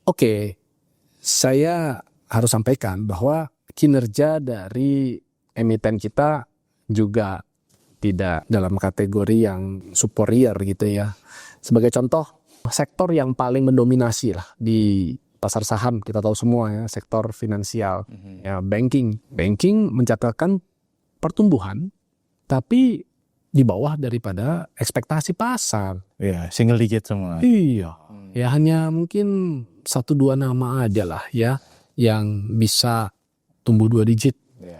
Oke, saya harus sampaikan bahwa kinerja dari emiten kita juga tidak dalam kategori yang superior gitu ya. Sebagai contoh, sektor yang paling mendominasi lah di pasar saham, kita tahu semua ya, sektor finansial, ya banking. Banking mencatatkan pertumbuhan, tapi di bawah daripada ekspektasi pasar. Iya, single digit semua. Iya, ya hanya mungkin 1-2 nama aja lah ya yang bisa tumbuh 2 digit.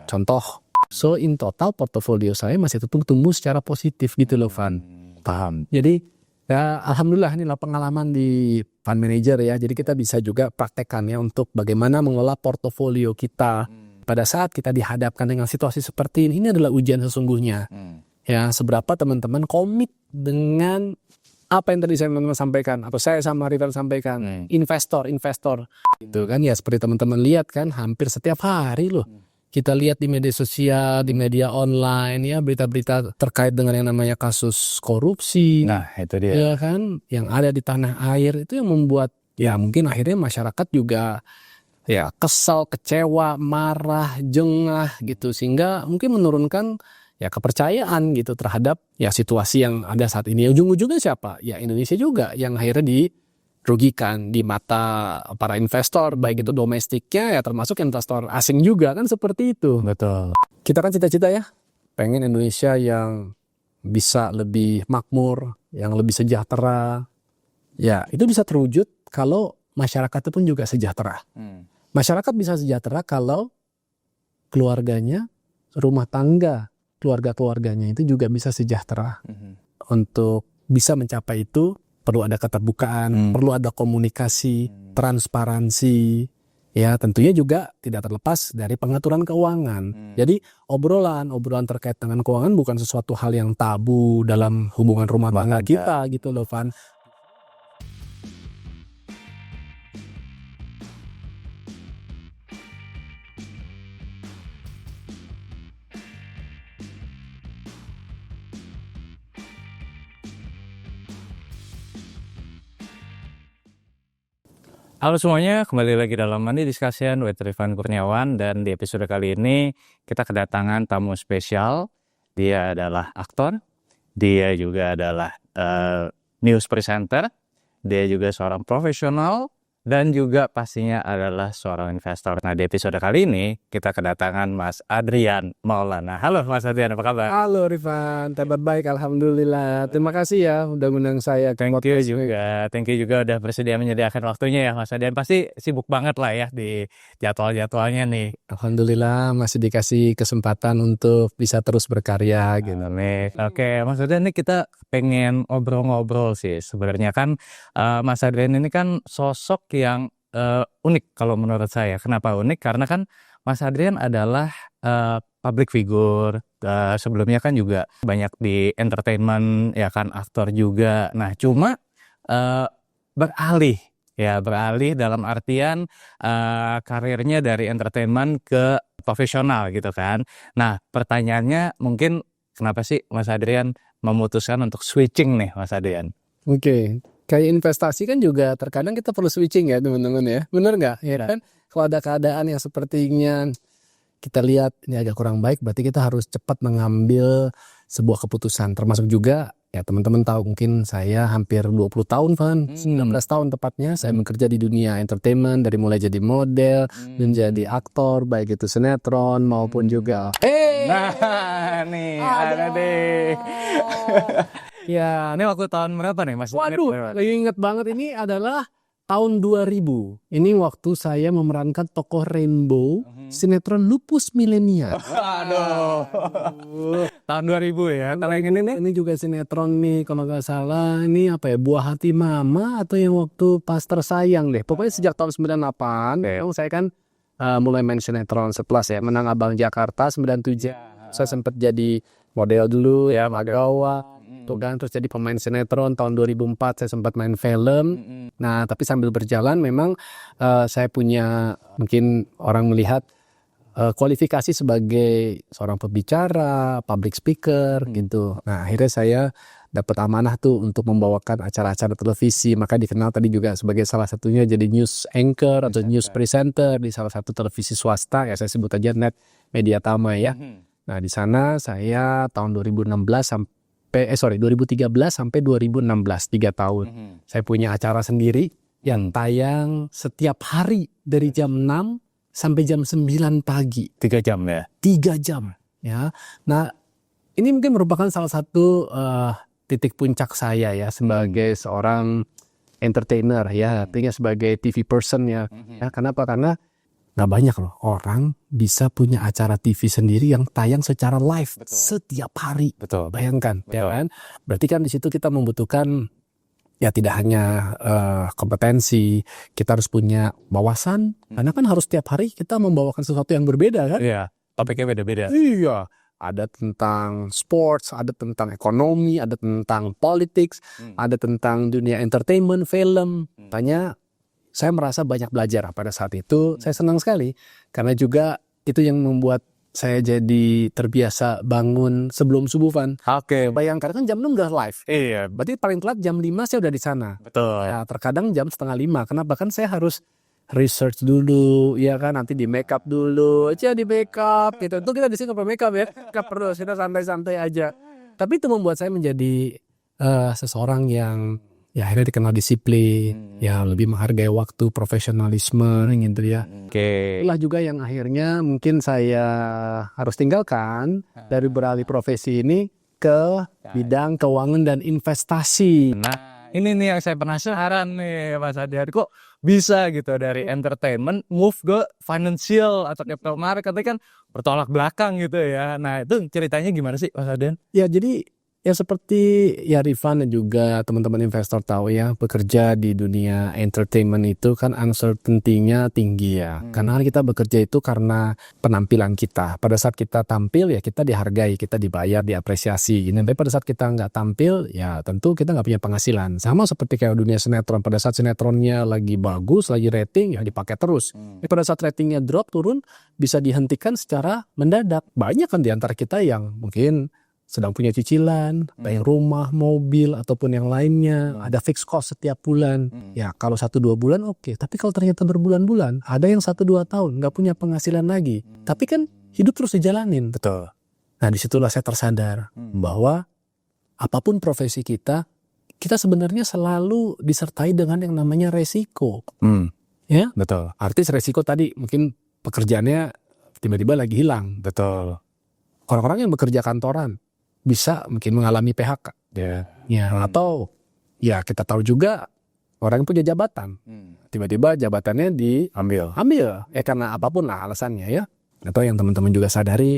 Contoh, so in total portofolio saya masih tetap tumbuh secara positif gitu loh, Van. Paham. Jadi ya alhamdulillah inilah pengalaman di fund manager ya. Jadi kita bisa juga praktekkannya untuk bagaimana mengelola portofolio kita pada saat kita dihadapkan dengan situasi seperti ini. Ini adalah ujian sesungguhnya. Ya, seberapa teman-teman komit dengan apa yang tadi saya sampaikan atau saya sama Rifan sampaikan, investor itu kan ya, seperti teman-teman lihat kan, hampir setiap hari loh kita lihat di media sosial, di media online ya, berita-berita terkait dengan yang namanya kasus korupsi. Nah, itu dia. Ya kan, yang ada di tanah air, itu yang membuat ya mungkin akhirnya masyarakat juga ya kesal, kecewa, marah, jengah gitu, sehingga mungkin menurunkan ya kepercayaan gitu terhadap ya situasi yang ada saat ini. Ujung-ujungnya siapa? Ya Indonesia juga yang akhirnya dirugikan di mata para investor, baik itu domestiknya ya termasuk investor asing juga kan, seperti itu. Betul. Kita kan cita-cita ya pengen Indonesia yang bisa lebih makmur, yang lebih sejahtera. Ya itu bisa terwujud kalau masyarakat pun juga sejahtera. Masyarakat bisa sejahtera kalau keluarganya, rumah tangga, keluarga-keluarganya itu juga bisa sejahtera. Untuk bisa mencapai itu perlu ada keterbukaan, perlu ada komunikasi, transparansi. Ya tentunya juga tidak terlepas dari pengaturan keuangan. Jadi obrolan terkait dengan keuangan bukan sesuatu hal yang tabu dalam hubungan rumah tangga kita gitu loh, Van. Halo semuanya, kembali lagi dalam Money Discussion with Rifan Kurniawan, dan di episode kali ini kita kedatangan tamu spesial. Dia adalah aktor, dia juga adalah news presenter, dia juga seorang profesional, dan juga pastinya adalah seorang investor. Nah, di episode kali ini kita kedatangan Mas Adrian Maulana. Halo Mas Adrian, apa kabar? Halo Rifan, kabar baik alhamdulillah. Terima kasih ya udah ngundang saya. Thank you juga udah bersedia menyediakan waktunya ya Mas Adrian. Pasti sibuk banget lah ya di jadwal-jadwalnya nih. Alhamdulillah masih dikasih kesempatan untuk bisa terus berkarya gitu. Amin. Oke, Mas Adrian, ini kita pengen ngobrol-ngobrol sih. Sebenarnya kan Mas Adrian ini kan sosok yang unik kalau menurut saya. Kenapa unik? Karena kan Mas Adrian adalah public figure. Sebelumnya kan juga banyak di entertainment, ya kan, aktor juga. Nah, cuma beralih dalam artian karirnya dari entertainment ke profesional gitu kan. Nah, pertanyaannya mungkin kenapa sih Mas Adrian memutuskan untuk switching nih, Mas Adrian? Oke. Kayak investasi kan juga terkadang kita perlu switching ya teman-teman ya. Bener nggak? Ya kan? Kalau ada keadaan yang sepertinya kita lihat ini agak kurang baik, berarti kita harus cepat mengambil sebuah keputusan. Termasuk juga ya teman-teman tahu mungkin saya hampir 20 tahun Van, 19 tahun tepatnya saya bekerja di dunia entertainment, dari mulai jadi model, menjadi aktor, baik itu sinetron maupun juga. Nah, nih ada deh. Ya, ini waktu tahun berapa nih Mas? Waduh, lagi inget banget, ini adalah tahun 2000. Ini waktu saya memerankan tokoh Rainbow, sinetron Lupus Milenial. Aduh. Tahun 2000 ya. Kalau yang ini juga sinetron nih kalau nggak salah. Ini apa ya, Buah Hati Mama atau yang waktu Pas Tersayang deh. Pokoknya sejak tahun 98, saya kan mulai main sinetron setelah ya Menang Abang Jakarta 97. Saya sempat jadi model dulu ya, Magawa. Tuh kan, terus jadi pemain sinetron tahun 2004 saya sempat main film. Nah, tapi sambil berjalan memang saya punya, mungkin orang melihat kualifikasi sebagai seorang pembicara, public speaker gitu. Nah, akhirnya saya dapat amanah tuh untuk membawakan acara-acara televisi, maka dikenal tadi juga sebagai salah satunya jadi news anchor atau news presenter di salah satu televisi swasta, ya saya sebut aja Net Media Tama ya. Nah di sana saya tahun 2013 sampai 2016, 3 tahun. Saya punya acara sendiri yang tayang setiap hari dari jam 6 sampai jam 9 pagi. 3 jam ya? 3 jam ya. Nah ini mungkin merupakan salah satu titik puncak saya ya sebagai seorang entertainer ya, artinya sebagai TV person ya. Ya kenapa? Karena nggak banyak loh orang bisa punya acara TV sendiri yang tayang secara live setiap hari. Betul. Bayangkan, ya kan? Berarti kan di situ kita membutuhkan ya tidak hanya kompetensi, kita harus punya wawasan, karena kan harus setiap hari kita membawakan sesuatu yang berbeda kan? Iya, topiknya beda-beda. Iya, ada tentang sports, ada tentang ekonomi, ada tentang politics, ada tentang dunia entertainment, film. Tanya, saya merasa banyak belajar pada saat itu. Saya senang sekali karena juga itu yang membuat saya jadi terbiasa bangun sebelum subuhan. Oke. Bayangkan kan jam 6 udah live. Iya, Berarti paling telat jam 5 saya udah di sana. betul. Ya, terkadang jam 4:30. Kenapa? Kan saya harus research dulu, ya kan, nanti di make up dulu, aja di make up gitu. Itu kita di sini nggak perlu make up ya, nggak perlu, kita santai-santai aja. Tapi itu membuat saya menjadi seseorang yang ya akhirnya dikenal disiplin, ya lebih menghargai waktu, profesionalisme gitu ya. Oke. Itulah juga yang akhirnya mungkin saya harus tinggalkan dari beralih profesi ini ke bidang keuangan dan investasi. Nah, ini nih yang saya penasaran nih Mas Adrian, kok bisa gitu dari entertainment move ke financial atau capital market, kan bertolak belakang gitu ya. Nah itu ceritanya gimana sih Mas Adrian? Ya jadi ya seperti ya Rifan dan juga teman-teman investor tahu ya, bekerja di dunia entertainment itu kan uncertainty-nya tinggi ya. Karena kita bekerja itu karena penampilan kita. Pada saat kita tampil ya kita dihargai, kita dibayar, diapresiasi. Tapi pada saat kita nggak tampil ya tentu kita nggak punya penghasilan. Sama seperti kayak dunia sinetron. Pada saat sinetronnya lagi bagus, lagi rating ya dipakai terus. Tapi pada saat ratingnya drop, turun, bisa dihentikan secara mendadak. Banyak kan di antara kita yang mungkin sedang punya cicilan, bayar rumah, mobil, ataupun yang lainnya, ada fixed cost setiap bulan. Ya kalau 1-2 bulan oke. Tapi kalau ternyata berbulan-bulan, ada yang 1-2 tahun nggak punya penghasilan lagi. Tapi kan hidup terus dijalanin. Betul. Nah disitulah saya tersadar bahwa apapun profesi kita sebenarnya selalu disertai dengan yang namanya resiko. Ya, Betul. artis resiko tadi mungkin pekerjaannya tiba-tiba lagi hilang. Betul. Orang-orang yang bekerja kantoran bisa mungkin mengalami PHK. Ya, atau ya kita tahu juga orang yang punya jabatan. Tiba-tiba jabatannya diambil. Ya karena apapun lah alasannya ya. Atau yang teman-teman juga sadari,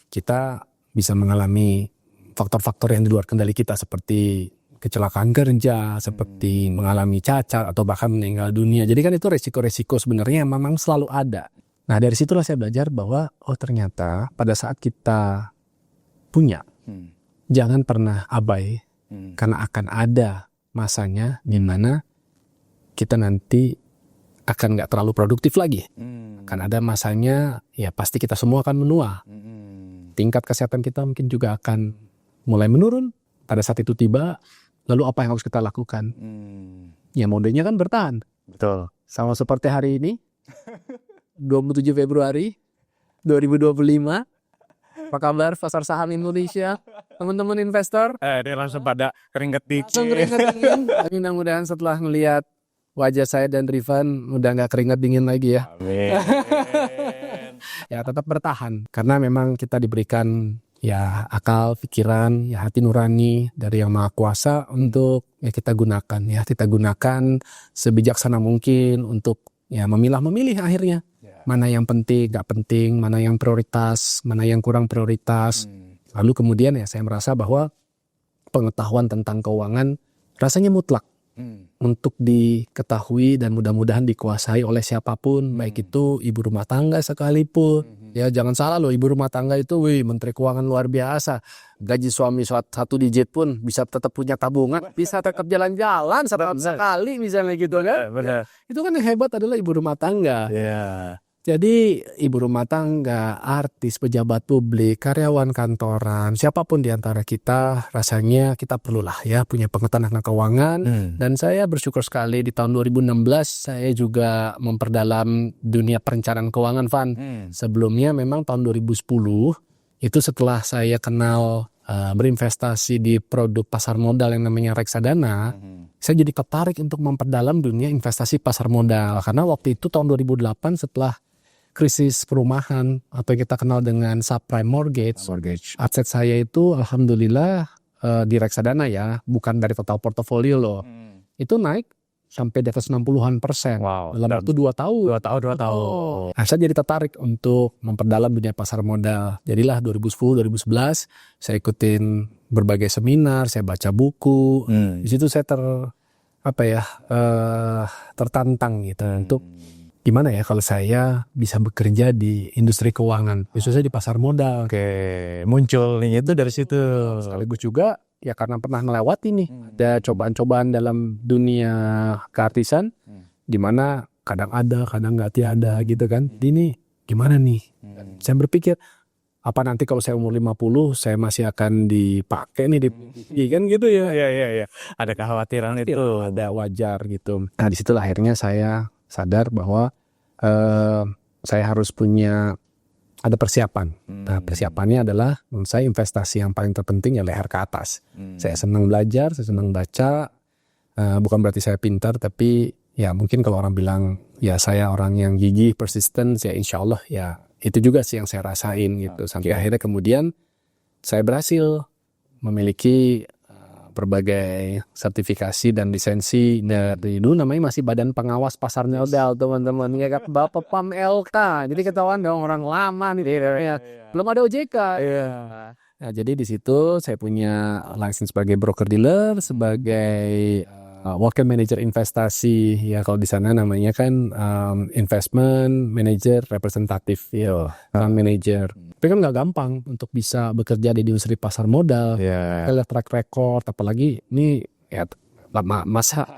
kita bisa mengalami faktor-faktor yang di luar kendali kita seperti kecelakaan kerja, seperti mengalami cacat atau bahkan meninggal dunia. Jadi kan itu resiko-resiko sebenarnya yang memang selalu ada. Nah dari situlah saya belajar bahwa oh ternyata pada saat kita punya, jangan pernah abai, karena akan ada masanya di mana kita nanti akan nggak terlalu produktif lagi. Akan ada masanya, ya pasti kita semua akan menua. Tingkat kesehatan kita mungkin juga akan mulai menurun. Pada saat itu tiba, lalu apa yang harus kita lakukan? Ya modenya kan bertahan. Betul. Sama seperti hari ini, 27 Februari 2025. Apa kabar pasar saham Indonesia, teman-teman investor? Dia langsung pada keringet dikit. Langsung keringat dingin. Tapi mudah-mudahan setelah melihat wajah saya dan Rifan udah nggak keringat dingin lagi ya. Amin. Ya tetap bertahan karena memang kita diberikan ya akal, pikiran, ya hati nurani dari Yang Maha Kuasa untuk ya kita gunakan sebijaksana mungkin untuk ya memilah-memilih akhirnya. Mana yang penting, gak penting, mana yang prioritas, mana yang kurang prioritas. Lalu kemudian ya saya merasa bahwa pengetahuan tentang keuangan rasanya mutlak untuk diketahui dan mudah-mudahan dikuasai oleh siapapun, baik itu ibu rumah tangga sekalipun. Ya jangan salah loh, ibu rumah tangga itu menteri keuangan luar biasa. Gaji suami 1 digit pun bisa tetap punya tabungan, bisa tetap jalan-jalan setahun sekali misalnya gitu kan. Benar. Itu kan yang hebat adalah ibu rumah tangga. Ya. Jadi ibu rumah tangga, artis, pejabat publik, karyawan kantoran, siapapun di antara kita, rasanya kita perlulah ya punya pengetahuan tentang keuangan. Dan saya bersyukur sekali di tahun 2016 saya juga memperdalam dunia perencanaan keuangan, Van. Sebelumnya memang tahun 2010 itu setelah saya kenal berinvestasi di produk pasar modal yang namanya reksadana, saya jadi tertarik untuk memperdalam dunia investasi pasar modal. Karena waktu itu tahun 2008 setelah krisis perumahan atau yang kita kenal dengan subprime mortgage. Aset saya itu alhamdulillah di reksadana ya, bukan dari total portofolio loh. Itu naik sampai di atas 60-an%. Wow. Dalam waktu 2 tahun. 2 tahun. Nah, saya jadi tertarik untuk memperdalam dunia pasar modal. Jadilah 2010-2011 saya ikutin berbagai seminar, saya baca buku. Di situ saya tertantang gitu untuk gimana ya kalau saya bisa bekerja di industri keuangan, khususnya di pasar modal. Oke, munculnya itu dari situ. Sekaligus juga ya karena pernah melewati nih ada cobaan-cobaan dalam dunia keartisan, di mana kadang ada, kadang nggak tiada gitu kan. Ini gimana nih? Saya berpikir apa nanti kalau saya umur 50 saya masih akan dipakai nih kan gitu ya. Iya. Ada kekhawatiran itu. Ada wajar gitu. Nah disitulah akhirnya saya sadar bahwa saya harus punya ada persiapan. Nah persiapannya adalah menurut saya investasi yang paling terpenting ya leher ke atas. Saya senang belajar, saya senang baca. Bukan berarti saya pintar, tapi ya mungkin kalau orang bilang ya saya orang yang gigih, persisten, ya insya Allah ya itu juga sih yang saya rasain gitu. Sampai akhirnya kemudian saya berhasil memiliki berbagai sertifikasi dan lisensi dari dulu namanya masih Badan Pengawas Pasar Modal, teman-teman ya kan, Bapak PAM LK. Jadi ketahuan dong orang lama nih ya. Belum ada OJK. Nah, jadi di situ saya punya license sebagai broker dealer, sebagai wakil manajer investasi ya, kalau di sana namanya kan investment manager representatif ya, manager. Tapi kan nggak gampang untuk bisa bekerja di industri pasar modal. Lihat track record, apalagi ini ya masa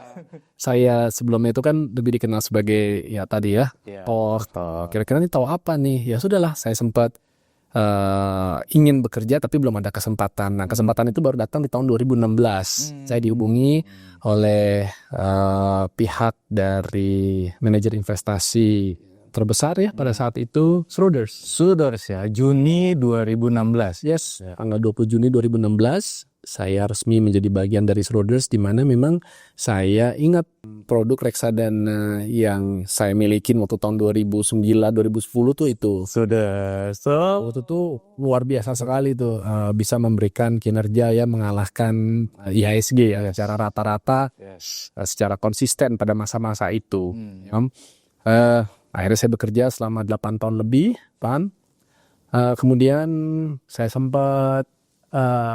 saya sebelumnya itu kan lebih dikenal sebagai ya tadi ya kira-kira ini tahu apa nih, ya sudahlah saya sempat ingin bekerja tapi belum ada kesempatan. Nah kesempatan itu baru datang di tahun 2016. Saya dihubungi oleh pihak dari manajer investasi terbesar ya pada saat itu, Schroders ya, Juni 2016. Yes, tanggal 20 Juni 2016 saya resmi menjadi bagian dari Schroders, di mana memang saya ingat produk reksadana yang saya milikin waktu tahun 2009 2010 tuh itu. Waktu itu luar biasa sekali tuh, bisa memberikan kinerja ya mengalahkan IHSG ya secara rata-rata, secara konsisten pada masa-masa itu. Akhirnya saya bekerja selama 8 tahun lebih, Pan. Kemudian saya sempat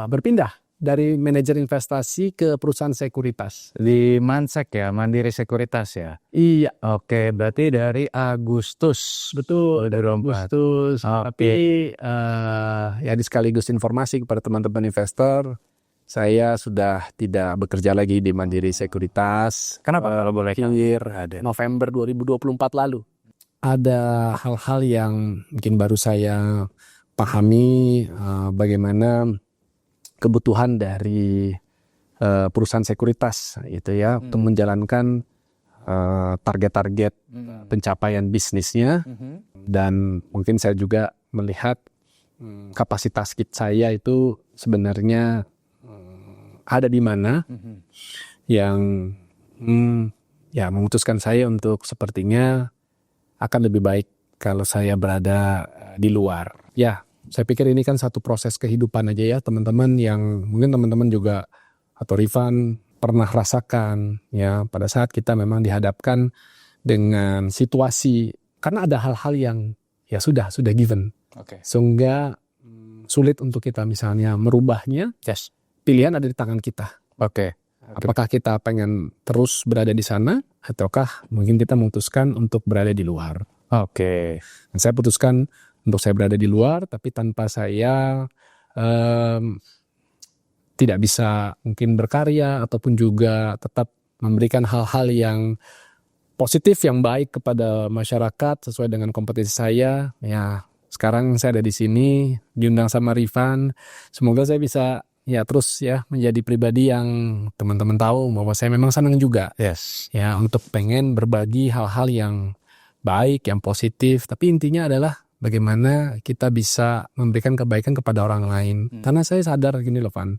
berpindah dari manajer investasi ke perusahaan sekuritas. Di Mansek ya, Mandiri Sekuritas ya? Iya. Oke, berarti dari Agustus. Betul, dari Agustus. Tapi ya di sekaligus informasi kepada teman-teman investor, saya sudah tidak bekerja lagi di Mandiri Sekuritas. Kenapa kalau boleh? November 2024 lalu. Ada hal-hal yang mungkin baru saya pahami, bagaimana kebutuhan dari perusahaan sekuritas itu ya untuk menjalankan target-target pencapaian bisnisnya. Dan mungkin saya juga melihat kapasitas kit saya itu sebenarnya ada di mana yang ya memutuskan saya untuk sepertinya akan lebih baik kalau saya berada di luar. Ya, saya pikir ini kan satu proses kehidupan aja ya teman-teman, yang mungkin teman-teman juga atau Rifan pernah rasakan ya pada saat kita memang dihadapkan dengan situasi, karena ada hal-hal yang ya sudah given. Sehingga sulit untuk kita misalnya merubahnya. Pilihan ada di tangan kita. Apakah kita pengen terus berada di sana, ataukah mungkin kita memutuskan untuk berada di luar. Dan saya putuskan untuk saya berada di luar, tapi tanpa saya tidak bisa mungkin berkarya ataupun juga tetap memberikan hal-hal yang positif yang baik kepada masyarakat sesuai dengan kompetisi saya. Ya, sekarang saya ada di sini diundang sama Rifan. Semoga saya bisa ya terus ya menjadi pribadi yang teman-teman tahu bahwa saya memang senang juga Yes. ya untuk pengen berbagi hal-hal yang baik, yang positif. Tapi intinya adalah bagaimana kita bisa memberikan kebaikan kepada orang lain. Karena saya sadar gini loh, Van.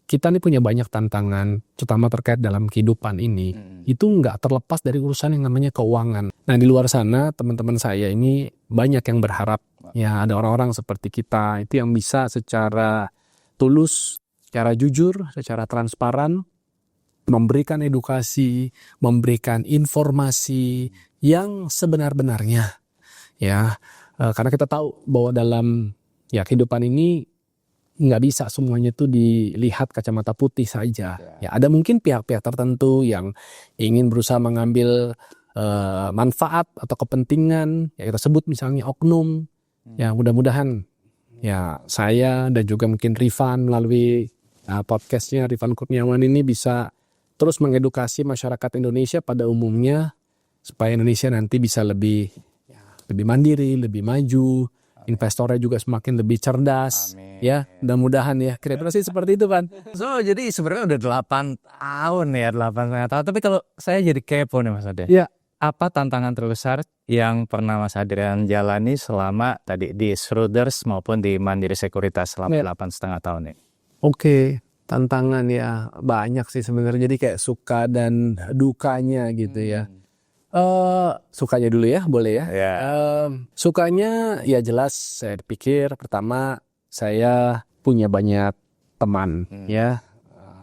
Kita nih punya banyak tantangan, terutama terkait dalam kehidupan ini. Itu nggak terlepas dari urusan yang namanya keuangan. Nah, di luar sana teman-teman saya ini banyak yang berharap ya ada orang-orang seperti kita itu yang bisa secara tulus, secara jujur, secara transparan memberikan edukasi, memberikan informasi yang sebenar-benarnya. Ya, karena kita tahu bahwa dalam ya kehidupan ini nggak bisa semuanya itu dilihat kacamata putih saja. Ya, ada mungkin pihak-pihak tertentu yang ingin berusaha mengambil manfaat atau kepentingan, ya kita sebut misalnya oknum. Ya, mudah-mudahan ya saya dan juga mungkin Rifan melalui podcastnya Rifan Kurniawan ini bisa terus mengedukasi masyarakat Indonesia pada umumnya supaya Indonesia nanti bisa lebih mandiri, lebih maju. Investornya juga semakin lebih cerdas. Amin. Ya, mudah-mudahan ya. Kira-kira sih seperti itu, Pan. So, jadi sebenarnya udah 8 tahun ya, 8,5 tahun. Tapi kalau saya jadi kepo nih Mas Adrian. Ya. Apa tantangan terbesar yang pernah Mas Adrian jalani selama tadi di Schroders maupun di Mandiri Sekuritas selama 8,5 tahun ini? Oke, tantangan ya banyak sih sebenarnya. Jadi kayak suka dan dukanya gitu ya. Sukanya dulu ya, boleh ya. Sukanya ya jelas saya pikir pertama saya punya banyak teman ya.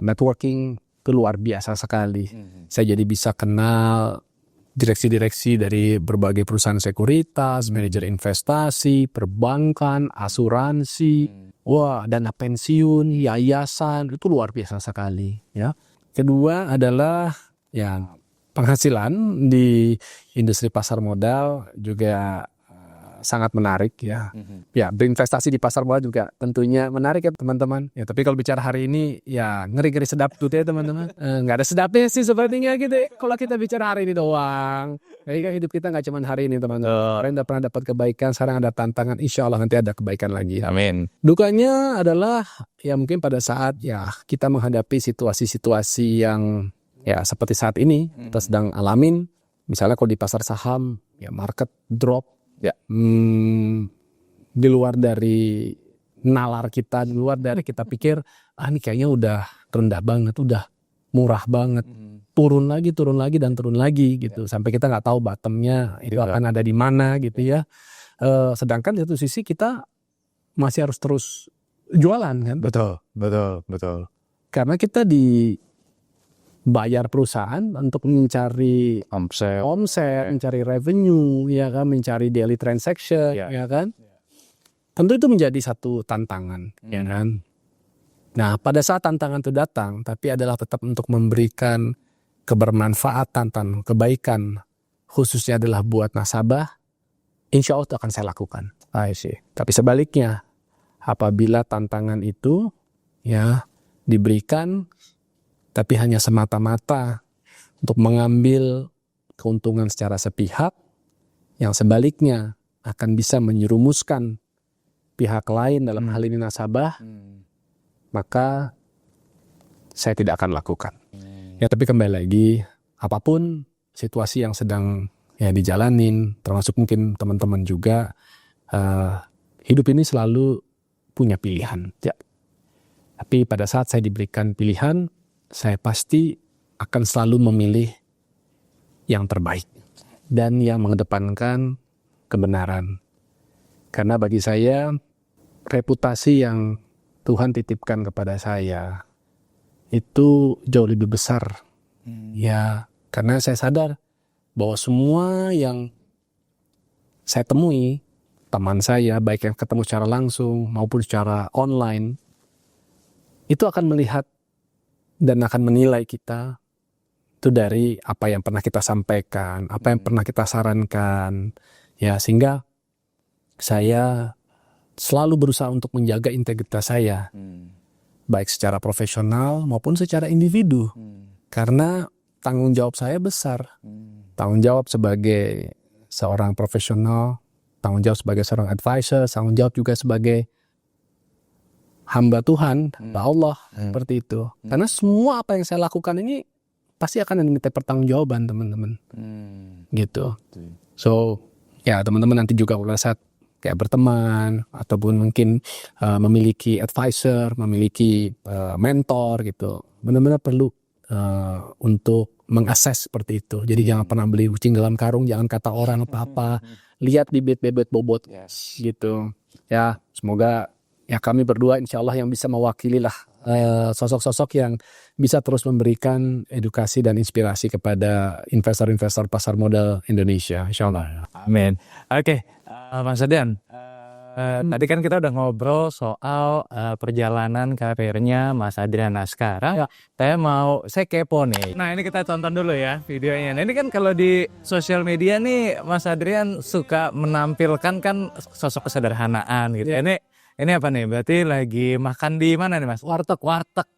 Networking itu luar biasa sekali. Saya jadi bisa kenal direksi-direksi dari berbagai perusahaan sekuritas, manajer investasi, perbankan, asuransi, dana pensiun, yayasan, itu luar biasa sekali ya. Kedua adalah ya penghasilan di industri pasar modal juga sangat menarik ya. Ya, berinvestasi di pasar modal juga tentunya menarik ya teman-teman. Ya, tapi kalau bicara hari ini ya ngeri-ngeri sedap tuh ya teman-teman. Nggak ada sedapnya sih sepertinya gitu. Kalau kita bicara hari ini doang. Kayaknya hidup kita nggak cuma hari ini teman-teman. Kemarin udah pernah dapat kebaikan, sekarang ada tantangan. Insya Allah nanti ada kebaikan lagi. Amin. Dukanya adalah ya mungkin pada saat ya kita menghadapi situasi-situasi yang ya seperti saat ini kita sedang alamin, misalnya kalau di pasar saham ya market drop ya di luar dari nalar kita, di luar dari kita pikir ini kayaknya udah rendah banget, udah murah banget, turun lagi dan turun lagi gitu sampai kita nggak tahu bottomnya itu akan ada di mana gitu ya. Sedangkan di satu sisi kita masih harus terus jualan kan. Betul. Karena kita bayar perusahaan untuk mencari omset, mencari revenue, ya kan, mencari daily transaction, ya kan. Tentu itu menjadi satu tantangan, ya kan. Nah, pada saat tantangan itu datang, tapi adalah tetap untuk memberikan kebermanfaatan dan kebaikan, khususnya adalah buat nasabah, insya Allah itu akan saya lakukan. Tapi sebaliknya, apabila tantangan itu ya diberikan tapi hanya semata-mata untuk mengambil keuntungan secara sepihak, yang sebaliknya akan bisa menyerumuskan pihak lain dalam hal ini nasabah, maka saya tidak akan lakukan. Ya, tapi kembali lagi, apapun situasi yang sedang ya dijalanin, termasuk mungkin teman-teman juga, hidup ini selalu punya pilihan. Ya. Tapi pada saat saya diberikan pilihan, saya pasti akan selalu memilih yang terbaik dan yang mengedepankan kebenaran. Karena bagi saya, reputasi yang Tuhan titipkan kepada saya itu jauh lebih besar. Ya, karena saya sadar bahwa semua yang saya temui, teman saya, baik yang ketemu secara langsung maupun secara online, itu akan melihat dan akan menilai kita itu dari apa yang pernah kita sampaikan, apa yang pernah kita sarankan, ya, sehingga saya selalu berusaha untuk menjaga integritas saya, baik secara profesional maupun secara individu, karena tanggung jawab saya besar. tanggung jawab sebagai seorang profesional, tanggung jawab sebagai seorang advisor, tanggung jawab juga sebagai hamba Tuhan, hamba Allah, seperti itu. Karena semua apa yang saya lakukan ini pasti akan diminta pertanggungjawaban teman-teman, gitu. So ya teman-teman nanti juga pada saat kayak berteman ataupun mungkin memiliki advisor, memiliki mentor gitu, benar-benar perlu untuk mengakses seperti itu. Jadi jangan pernah beli kucing dalam karung, jangan kata orang apa-apa, lihat bibit-bibit bobot gitu. Ya semoga ya kami berdua insya Allah yang bisa mewakili lah sosok-sosok yang bisa terus memberikan edukasi dan inspirasi kepada investor-investor pasar modal Indonesia, insya Allah. Amin. Oke, Mas Adrian, tadi kan kita udah ngobrol soal perjalanan karirnya Mas Adrian. Nah sekarang saya kepo nih. Nah ini kita tonton dulu ya videonya. Nah ini kan kalau di sosial media nih Mas Adrian suka menampilkan kan sosok kesederhanaan gitu. Ini apa nih? Berarti lagi makan di mana nih Mas? Warteg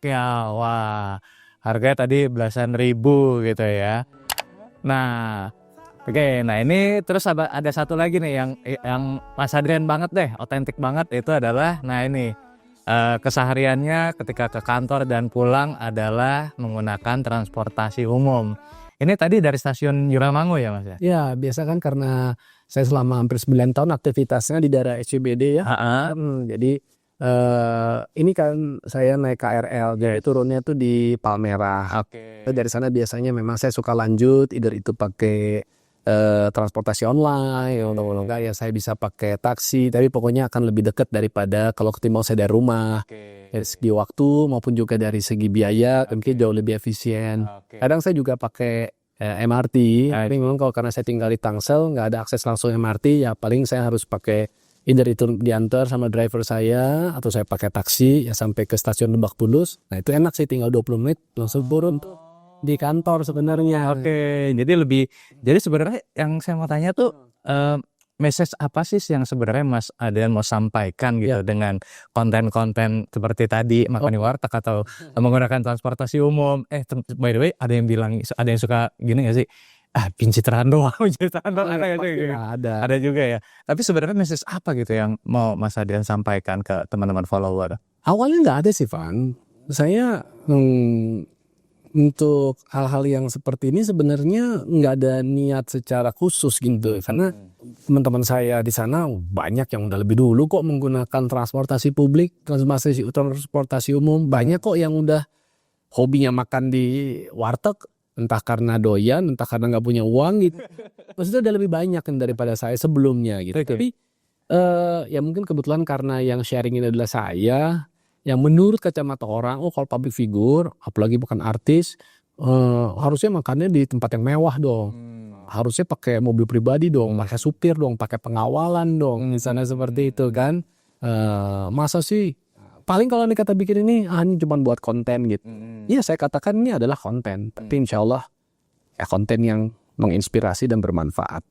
ya. Wah, harganya tadi belasan ribu gitu ya. Nah, oke. Nah ini terus ada satu lagi nih yang Mas Adrian banget deh, otentik banget itu adalah, nah ini kesehariannya ketika ke kantor dan pulang adalah menggunakan transportasi umum. Ini tadi dari stasiun Juramango ya Mas ya? Ya biasa kan karena saya selama hampir 9 tahun aktivitasnya di daerah SCBD ya. Jadi ini kan saya naik KRL, jadi turunnya tuh di Palmerah. Dari sana biasanya memang saya suka lanjut, either itu pakai transportasi online, kalau enggak ya saya bisa pakai taksi, tapi pokoknya akan lebih dekat daripada kalau ketimbang saya dari rumah. Dari segi waktu maupun juga dari segi biaya, mungkin jauh lebih efisien. Kadang saya juga pakai MRT, tapi memang kalau karena saya tinggal di Tangsel nggak ada akses langsung MRT, ya paling saya harus pakai either itu diantar sama driver saya atau saya pakai taksi ya sampai ke stasiun Lebak Bulus. Nah itu enak sih, tinggal 20 menit langsung turun tuh di kantor sebenarnya. Jadi sebenarnya yang saya mau tanya tuh message apa sih yang sebenarnya Mas Adrian mau sampaikan gitu dengan konten-konten seperti tadi makan di warteg atau menggunakan transportasi umum. By the way, ada yang suka gini gak sih? Pincitraan doang ada gak sih? Ada juga ya. Tapi sebenarnya message apa gitu yang mau Mas Adrian sampaikan ke teman-teman follower? Awalnya nggak ada sih Van. Saya untuk hal-hal yang seperti ini sebenarnya nggak ada niat secara khusus gitu, karena teman-teman saya di sana banyak yang udah lebih dulu kok menggunakan transportasi publik, transportasi umum. Banyak kok yang udah hobinya makan di warteg, entah karena doyan, entah karena nggak punya uang gitu. Maksudnya udah lebih banyak daripada saya sebelumnya gitu. Tapi ya mungkin kebetulan karena yang sharing ini adalah saya, yang menurut kacamata orang, kalau public figure, apalagi bukan artis, harusnya makannya di tempat yang mewah dong. Harusnya pakai mobil pribadi dong, pakai supir dong, pakai pengawalan dong, misalnya seperti itu kan. Masa sih? Paling kalau kata bikin ini cuma buat konten gitu. Iya saya katakan ini adalah konten, tapi insya Allah ya konten yang menginspirasi dan bermanfaat.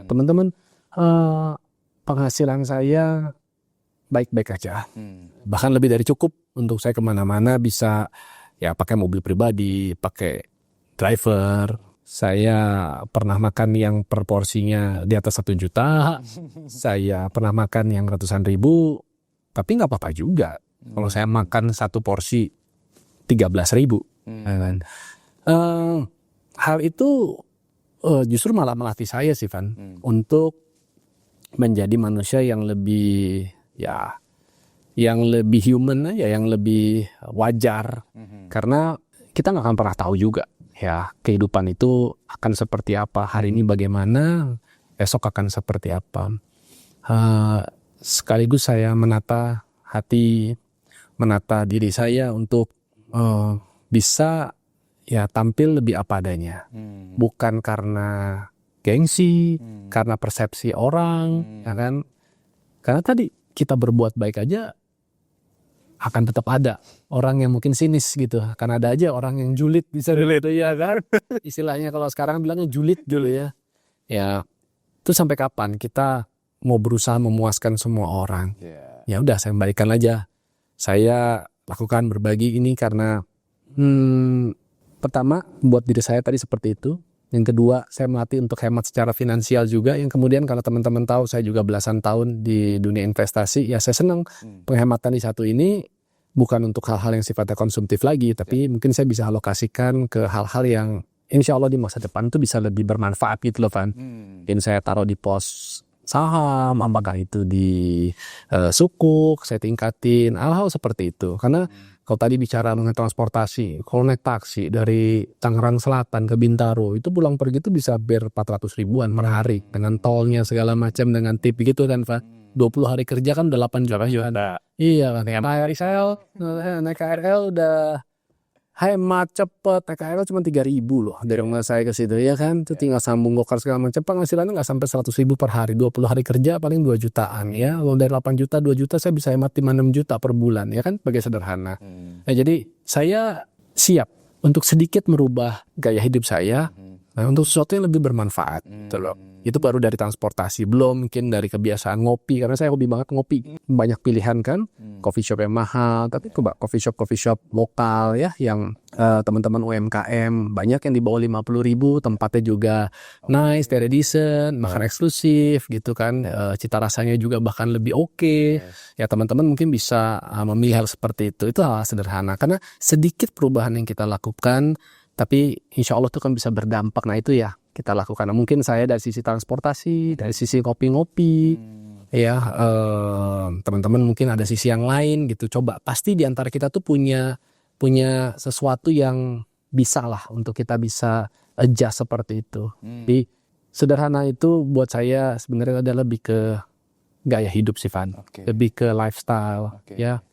Teman-teman, penghasilan saya baik-baik aja, bahkan lebih dari cukup untuk saya kemana-mana bisa ya pakai mobil pribadi, pakai driver. Saya pernah makan yang per porsinya di atas 1 juta, saya pernah makan yang ratusan ribu, tapi nggak apa-apa juga kalau saya makan satu porsi 13.000. Hal itu justru malah melatih saya sih Van, untuk menjadi manusia yang lebih yang lebih human aja, yang lebih wajar. Karena kita nggak akan pernah tahu juga ya kehidupan itu akan seperti apa, hari ini bagaimana, esok akan seperti apa. Sekaligus saya menata hati, menata diri saya untuk bisa ya tampil lebih apa adanya, bukan karena gengsi, karena persepsi orang, ya kan? Karena tadi kita berbuat baik aja akan tetap ada orang yang mungkin sinis gitu. Karena ada aja orang yang julid, bisa dulu ya kan. Istilahnya kalau sekarang bilangnya julid dulu ya. Ya, itu sampai kapan kita mau berusaha memuaskan semua orang? Ya udah saya kembalikan aja. Saya lakukan berbagi ini karena pertama buat diri saya tadi seperti itu. Yang kedua, saya melatih untuk hemat secara finansial juga. Yang kemudian kalau teman-teman tahu, saya juga belasan tahun di dunia investasi. Ya saya senang penghematan di satu ini bukan untuk hal-hal yang sifatnya konsumtif lagi, tapi mungkin saya bisa alokasikan ke hal-hal yang insya Allah di masa depan itu bisa lebih bermanfaat gitu loh, Van. Mungkin saya taruh di pos saham, apakah itu di sukuk, saya tingkatin, hal-hal seperti itu. Karena kalau tadi bicara mengenai transportasi, kalau naik taksi dari Tangerang Selatan ke Bintaro, itu pulang pergi itu bisa hampir 400 ribuan per hari. Dengan tolnya segala macam, dengan tip gitu kan, Pak. 20 hari kerja kan udah 8 juta. Iya kan. Naik KRL udah hemat, cepet. Naik KRL cuma 3.000 loh dari rumah saya ke situ, ya kan. Itu tinggal sambung gokar segala macam. Penghasilannya nggak sampai 100 ribu per hari. 20 hari kerja paling 2 jutaan ya. Kalau dari 8 juta, 2 juta saya bisa hemat 5-6 juta per bulan, ya kan, sebagai sederhana. Nah, jadi saya siap untuk sedikit merubah gaya hidup saya untuk sesuatu yang lebih bermanfaat, gitu loh. Itu baru dari transportasi, belum mungkin dari kebiasaan ngopi, karena saya hobi banget ngopi. Banyak pilihan kan, coffee shop yang mahal, tapi coba coffee shop lokal ya, yang teman-teman UMKM, banyak yang di bawah 50 ribu, tempatnya juga nice, very decent, makan eksklusif gitu kan, cita rasanya juga bahkan lebih oke. Ya teman-teman mungkin bisa memilih hal seperti itu hal sederhana, karena sedikit perubahan yang kita lakukan, tapi insya Allah itu kan bisa berdampak. Nah itu ya kita lakukan. Nah, mungkin saya dari sisi transportasi, dari sisi ngopi-ngopi, ya teman-teman mungkin ada sisi yang lain gitu. Coba pasti di antara kita tuh punya sesuatu yang bisa lah untuk kita bisa adjust seperti itu. Jadi sederhana itu buat saya sebenarnya adalah lebih ke gaya hidup sih, Van. Lebih ke lifestyle, ya.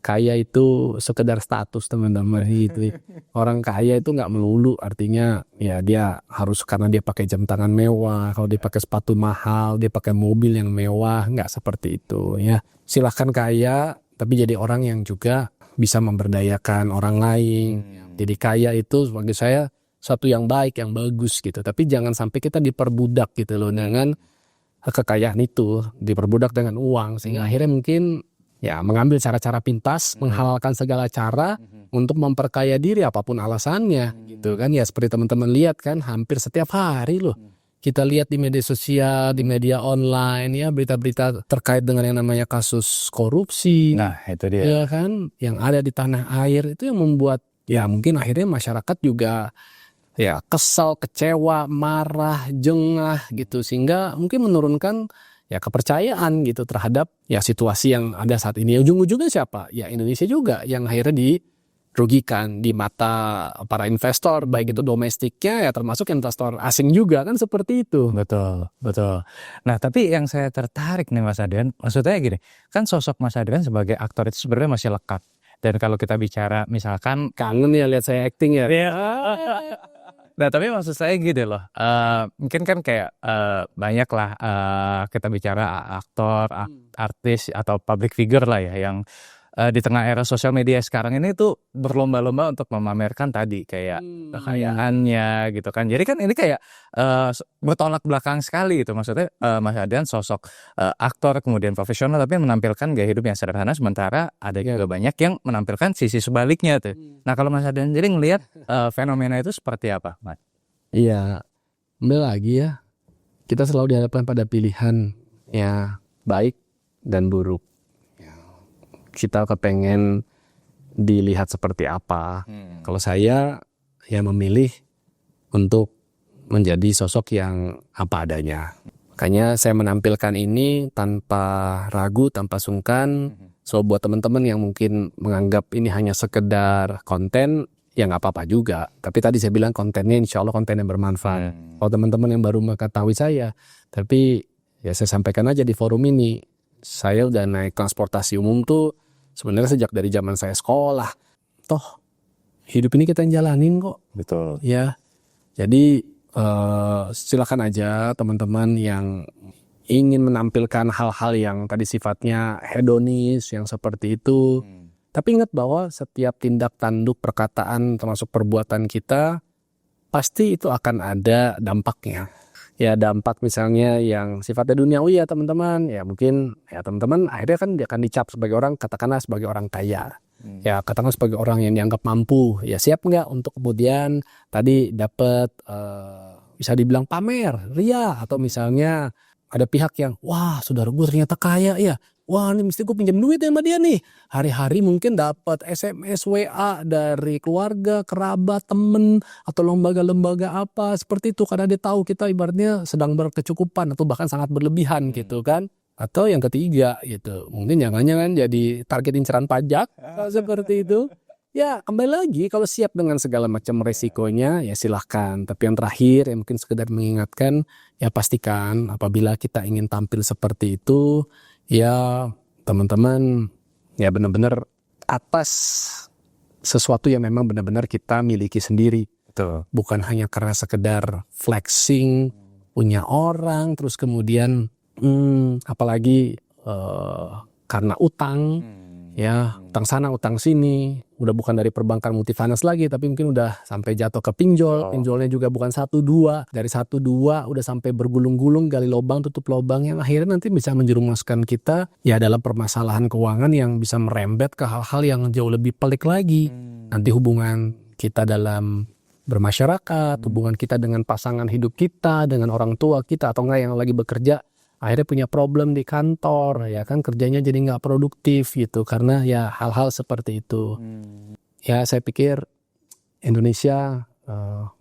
Kaya itu sekedar status, teman-teman, gitu. Orang kaya itu nggak melulu artinya ya dia harus karena dia pakai jam tangan mewah, kalau dia pakai sepatu mahal, dia pakai mobil yang mewah, nggak seperti itu ya. Silahkan kaya tapi jadi orang yang juga bisa memberdayakan orang lain. Jadi kaya itu bagi saya satu yang baik, yang bagus gitu. Tapi jangan sampai kita diperbudak gitu loh dengan kekayaan itu, diperbudak dengan uang, sehingga akhirnya mungkin ya mengambil cara-cara pintas, menghalalkan segala cara untuk memperkaya diri apapun alasannya gitu kan. Ya seperti teman-teman lihat kan, hampir setiap hari loh kita lihat di media sosial, di media online ya, berita-berita terkait dengan yang namanya kasus korupsi. Nah itu dia. Ya kan, yang ada di tanah air itu yang membuat ya mungkin akhirnya masyarakat juga ya kesal, kecewa, marah, jengah gitu, sehingga mungkin menurunkan ya kepercayaan gitu terhadap ya situasi yang ada saat ini. Ujung-ujungnya siapa? Ya Indonesia juga yang akhirnya dirugikan di mata para investor, baik itu domestiknya ya termasuk investor asing juga kan, seperti itu. Betul. Nah, tapi yang saya tertarik nih Mas Adrian, maksudnya gini, kan sosok Mas Adrian sebagai aktor itu sebenarnya masih lekat. Dan kalau kita bicara misalkan Kangen ya lihat saya acting ya. Nah tapi maksud saya gitu loh, mungkin kan kayak banyak lah kita bicara aktor, artis atau public figure lah ya yang di tengah era sosial media sekarang ini tuh berlomba-lomba untuk memamerkan tadi kayak kekayaannya gitu kan. Jadi kan ini kayak bertolak belakang sekali gitu. Maksudnya Mas Adrian sosok aktor kemudian profesional tapi menampilkan gaya hidup yang sederhana, sementara ada juga banyak yang menampilkan sisi sebaliknya tuh. Nah kalau Mas Adrian jadi ngelihat fenomena itu seperti apa, Mas? Iya, kembali lagi ya, kita selalu dihadapkan pada pilihan ya baik dan buruk. Kita kepengen dilihat seperti apa. Kalau saya ya memilih untuk menjadi sosok yang apa adanya. Makanya saya menampilkan ini tanpa ragu, tanpa sungkan. So buat teman-teman yang mungkin menganggap ini hanya sekedar konten, ya nggak apa-apa juga. Tapi tadi saya bilang kontennya insya Allah konten yang bermanfaat. Kalau teman-teman yang baru mengetahui saya, tapi ya saya sampaikan aja di forum ini, saya udah naik transportasi umum tuh sebenarnya sejak dari zaman saya sekolah. Toh hidup ini kita yang jalanin kok. Betul. Ya, jadi silakan aja teman-teman yang ingin menampilkan hal-hal yang tadi sifatnya hedonis, yang seperti itu. Tapi ingat bahwa setiap tindak tanduk perkataan termasuk perbuatan kita pasti itu akan ada dampaknya. Ya dampak misalnya yang sifatnya duniawi ya teman-teman, ya mungkin ya teman-teman akhirnya kan dia akan dicap sebagai orang, katakanlah sebagai orang kaya, ya katakanlah sebagai orang yang dianggap mampu, ya siap nggak untuk kemudian tadi dapat bisa dibilang pamer, ria, atau misalnya ada pihak yang wah saudara gue ternyata kaya ya, wah ini mesti gue pinjam duit sama dia nih. Hari-hari mungkin dapat SMS, WA dari keluarga, kerabat, temen, atau lembaga-lembaga apa seperti itu, karena dia tahu kita ibaratnya sedang berkecukupan atau bahkan sangat berlebihan gitu kan. Atau yang ketiga gitu, mungkin jangan-jangan jadi target inceran pajak seperti itu. Ya kembali lagi, kalau siap dengan segala macam resikonya ya silahkan. Tapi yang terakhir ya mungkin sekedar mengingatkan, ya pastikan apabila kita ingin tampil seperti itu, ya teman-teman ya benar-benar atas sesuatu yang memang benar-benar kita miliki sendiri. Betul. Bukan hanya karena sekedar flexing punya orang, terus kemudian apalagi karena utang. Ya, utang sana, utang sini, udah bukan dari perbankan multifinance lagi, tapi mungkin udah sampai jatuh ke pinjol, pinjolnya juga bukan 1-2, dari 1-2 udah sampai bergulung-gulung, gali lubang, tutup lubang, yang akhirnya nanti bisa menjerumuskan kita ya dalam permasalahan keuangan yang bisa merembet ke hal-hal yang jauh lebih pelik lagi. Nanti hubungan kita dalam bermasyarakat, hubungan kita dengan pasangan hidup kita, dengan orang tua kita, atau enggak yang lagi bekerja, akhirnya punya problem di kantor, ya kan, kerjanya jadi nggak produktif gitu karena ya hal-hal seperti itu. Ya saya pikir Indonesia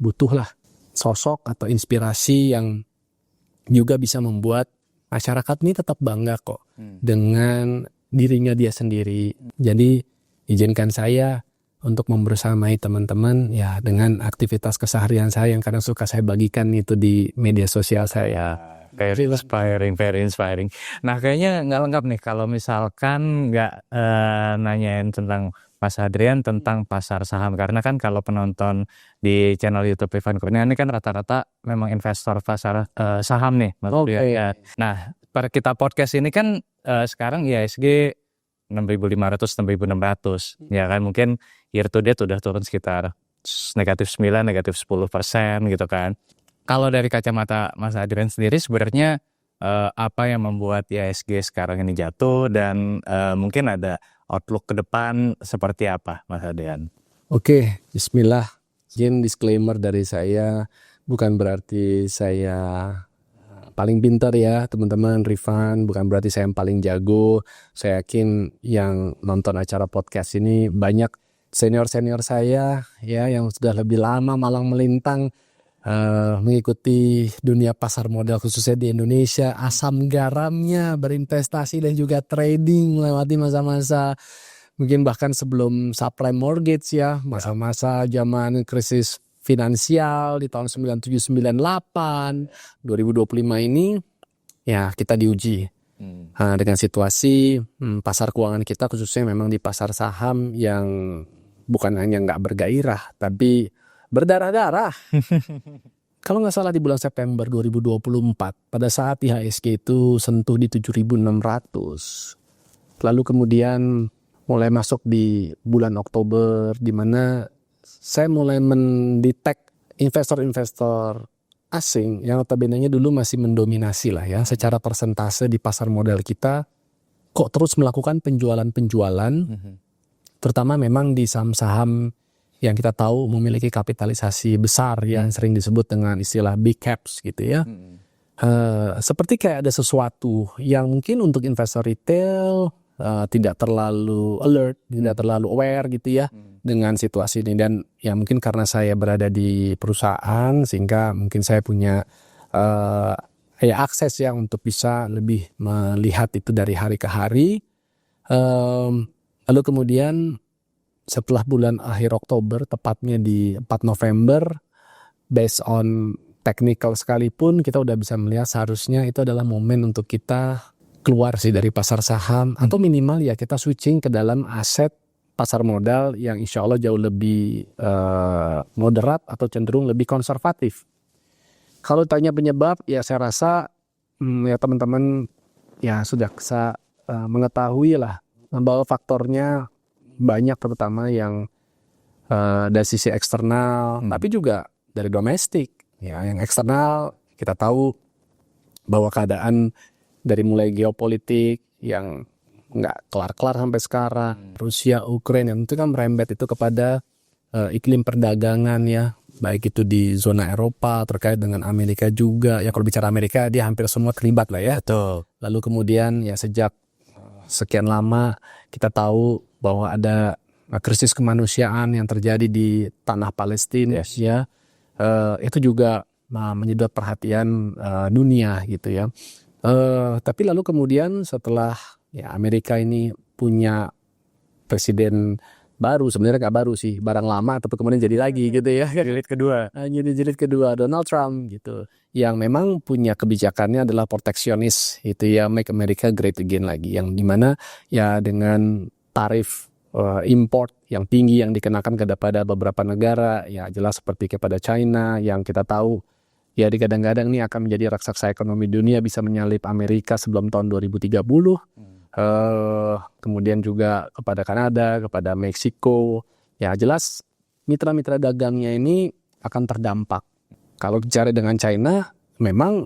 butuhlah sosok atau inspirasi yang juga bisa membuat masyarakat ini tetap bangga kok dengan dirinya dia sendiri. Jadi izinkan saya untuk membersamai teman-teman ya dengan aktivitas keseharian saya yang kadang suka saya bagikan itu di media sosial saya. Very inspiring. Nah kayaknya nggak lengkap nih kalau misalkan nggak nanyain tentang Mas Hadrian tentang pasar saham, karena kan kalau penonton di channel YouTube Ivan Kurnia ini kan rata-rata memang investor pasar saham nih, Mas Hadrian. Ya. Nah pada kita podcast ini kan sekarang IHSG 6.500, 6.600, ya kan, mungkin year to date udah turun sekitar -9, -10% gitu kan. Kalau dari kacamata Mas Hadrian sendiri sebenarnya apa yang membuat IHSG sekarang ini jatuh, dan mungkin ada outlook ke depan seperti apa, Mas Hadrian? Oke, bismillah. Izin disclaimer dari saya, bukan berarti saya paling pintar ya teman-teman, Rifan, bukan berarti saya yang paling jago. Saya yakin yang nonton acara podcast ini banyak senior-senior saya ya yang sudah lebih lama malang melintang mengikuti dunia pasar modal khususnya di Indonesia, asam garamnya berinvestasi dan juga trading melewati masa-masa mungkin bahkan sebelum subprime mortgage ya, masa-masa zaman krisis finansial di tahun 97-98, 2025 ini ya kita diuji dengan situasi pasar keuangan kita, khususnya memang di pasar saham yang bukan hanya nggak bergairah tapi berdarah-darah. Kalau nggak salah di bulan September 2024 pada saat IHSG itu sentuh di 7.600. Lalu kemudian mulai masuk di bulan Oktober di mana saya mulai mendetek investor-investor asing yang notabene-nya dulu masih mendominasi lah ya secara persentase di pasar modal kita, kok terus melakukan penjualan-penjualan, terutama memang di saham-saham yang kita tahu memiliki kapitalisasi besar yang sering disebut dengan istilah big caps gitu ya. Seperti kayak ada sesuatu yang mungkin untuk investor retail tidak terlalu alert, tidak terlalu aware gitu ya dengan situasi ini. Dan ya mungkin karena saya berada di perusahaan sehingga mungkin saya punya ya akses yang untuk bisa lebih melihat itu dari hari ke hari. Lalu kemudian setelah bulan akhir Oktober, tepatnya di 4 November, based on technical sekalipun, kita udah bisa melihat seharusnya itu adalah momen untuk kita keluar sih dari pasar saham, atau minimal ya kita switching ke dalam aset pasar modal yang insya Allah jauh lebih moderat atau cenderung lebih konservatif. Kalau tanya penyebab, ya saya rasa ya teman-teman ya sudah bisa mengetahui lah bahwa faktornya banyak, terutama yang dari sisi eksternal, tapi juga dari domestik. Ya, yang eksternal kita tahu bahwa keadaan dari mulai geopolitik yang nggak kelar-kelar sampai sekarang, Rusia, Ukraina, itu kan merembet itu kepada iklim perdagangan ya, baik itu di zona Eropa terkait dengan Amerika juga. Ya kalau bicara Amerika dia hampir semua terlibat lah ya. Betul. Lalu kemudian ya sejak sekian lama kita tahu bahwa ada krisis kemanusiaan yang terjadi di tanah Palestina ya. Itu juga menyedot perhatian dunia gitu ya. Tapi lalu kemudian setelah ya Amerika ini punya presiden baru, sebenarnya nggak baru sih, barang lama tapi kemudian jadi lagi gitu ya. Jilid kedua. Jadi jilid kedua Donald Trump gitu, yang memang punya kebijakannya adalah proteksionis itu ya, make America great again lagi, yang dimana ya dengan tarif import yang tinggi yang dikenakan kepada beberapa negara ya jelas seperti kepada China yang kita tahu ya digadang-gadang ini akan menjadi raksasa ekonomi dunia, bisa menyalip Amerika sebelum tahun 2030. Kemudian juga kepada Kanada, kepada Meksiko. Ya jelas mitra-mitra dagangnya ini akan terdampak. Kalau bicara dengan China, memang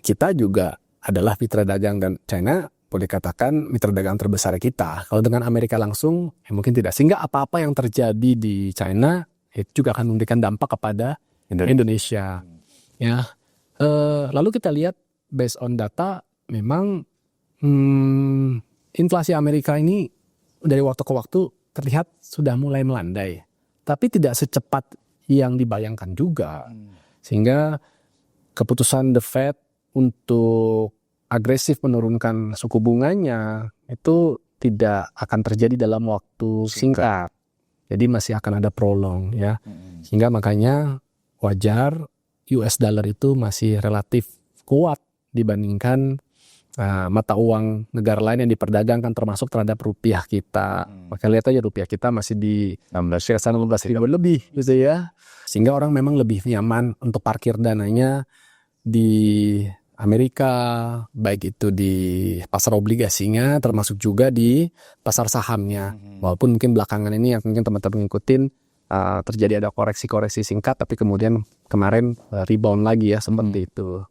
kita juga adalah mitra dagang, dan China boleh katakan mitra dagang terbesar kita. Kalau dengan Amerika langsung, mungkin tidak. Sehingga apa-apa yang terjadi di China itu juga akan memberikan dampak kepada Indonesia. Ya, lalu kita lihat based on data, memang inflasi Amerika ini dari waktu ke waktu terlihat sudah mulai melandai, tapi tidak secepat yang dibayangkan juga. Sehingga keputusan The Fed untuk agresif menurunkan suku bunganya itu tidak akan terjadi dalam waktu singkat. Jadi masih akan ada prolong ya. Sehingga makanya wajar US dollar itu masih relatif kuat dibandingkan mata uang negara lain yang diperdagangkan, termasuk terhadap rupiah kita. Maka lihat aja rupiah kita masih di 16.000 lebih gitu ya. Sehingga orang memang lebih nyaman untuk parkir dananya di Amerika, baik itu di pasar obligasinya, termasuk juga di pasar sahamnya. Walaupun mungkin belakangan ini yang mungkin teman-teman ngikutin terjadi ada koreksi-koreksi singkat, tapi kemudian kemarin rebound lagi ya seperti itu.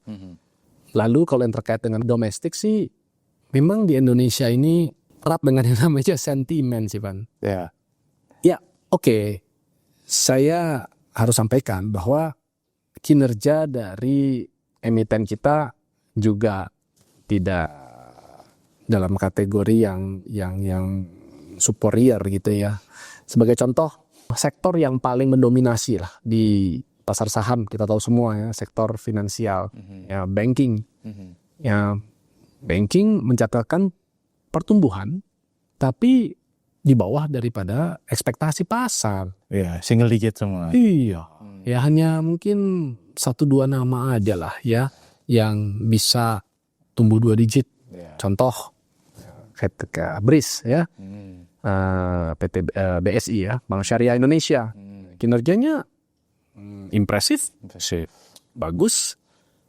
Lalu kalau yang terkait dengan domestik sih, memang di Indonesia ini kerap dengan yang namanya sentimen sih, Pan. Ya. Ya, oke. Saya harus sampaikan bahwa kinerja dari emiten kita juga tidak dalam kategori yang superior gitu ya. Sebagai contoh, sektor yang paling mendominasi lah di pasar saham kita tahu semua ya, sektor finansial, ya banking, ya banking mencatatkan pertumbuhan, tapi di bawah daripada ekspektasi pasar. Ya, single digit semua. Iya, ya hanya mungkin 1-2 nama aja lah ya yang bisa tumbuh 2 digit. Contoh, kayak BRIS ya, PT BSI ya, Bank Syariah Indonesia, kinerjanya impresif, bagus,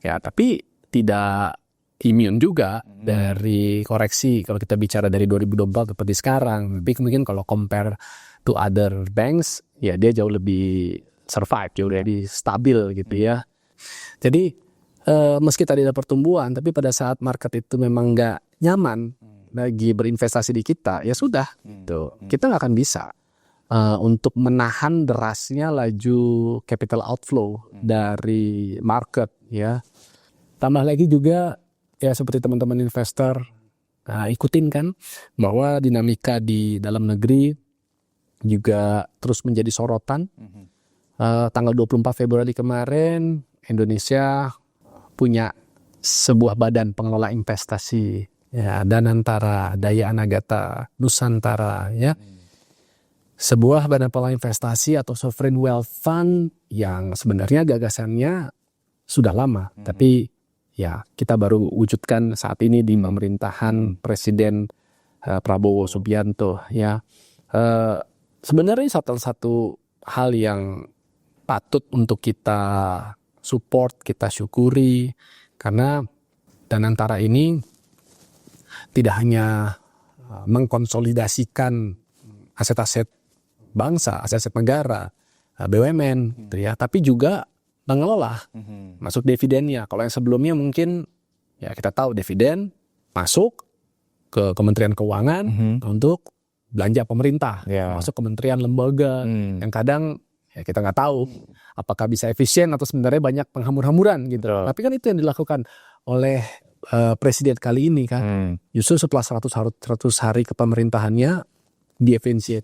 ya tapi tidak imun juga dari koreksi. Kalau kita bicara dari 2024 seperti sekarang, tapi mungkin kalau compare to other banks, ya dia jauh lebih survive, jauh lebih stabil gitu ya. Jadi meski tadi ada pertumbuhan, tapi pada saat market itu memang nggak nyaman lagi berinvestasi di kita, ya sudah, gitu. Kita nggak akan bisa untuk menahan derasnya laju capital outflow dari market ya. Tambah lagi juga ya seperti teman-teman investor ikutin kan bahwa dinamika di dalam negeri juga terus menjadi sorotan. Tanggal 24 Februari kemarin Indonesia punya sebuah badan pengelola investasi ya, Danantara Daya Anagata Nusantara ya. Sebuah badan pengelola investasi atau sovereign wealth fund yang sebenarnya gagasannya sudah lama, tapi ya kita baru wujudkan saat ini di pemerintahan Presiden Prabowo Subianto ya. Sebenarnya satu hal yang patut untuk kita support, kita syukuri, karena Danantara ini tidak hanya mengkonsolidasikan aset-aset bangsa, aset-aset negara, BUMN gitu ya, tapi juga mengelola, masuk dividennya. Kalau yang sebelumnya mungkin ya kita tahu dividen masuk ke Kementerian Keuangan untuk belanja pemerintah, Ya. masuk kementerian, lembaga, yang kadang ya kita nggak tahu apakah bisa efisien atau sebenarnya banyak penghamur-hamuran gitu. Betul. Tapi kan itu yang dilakukan oleh presiden kali ini kan. Justru setelah 100 hari kepemerintahannya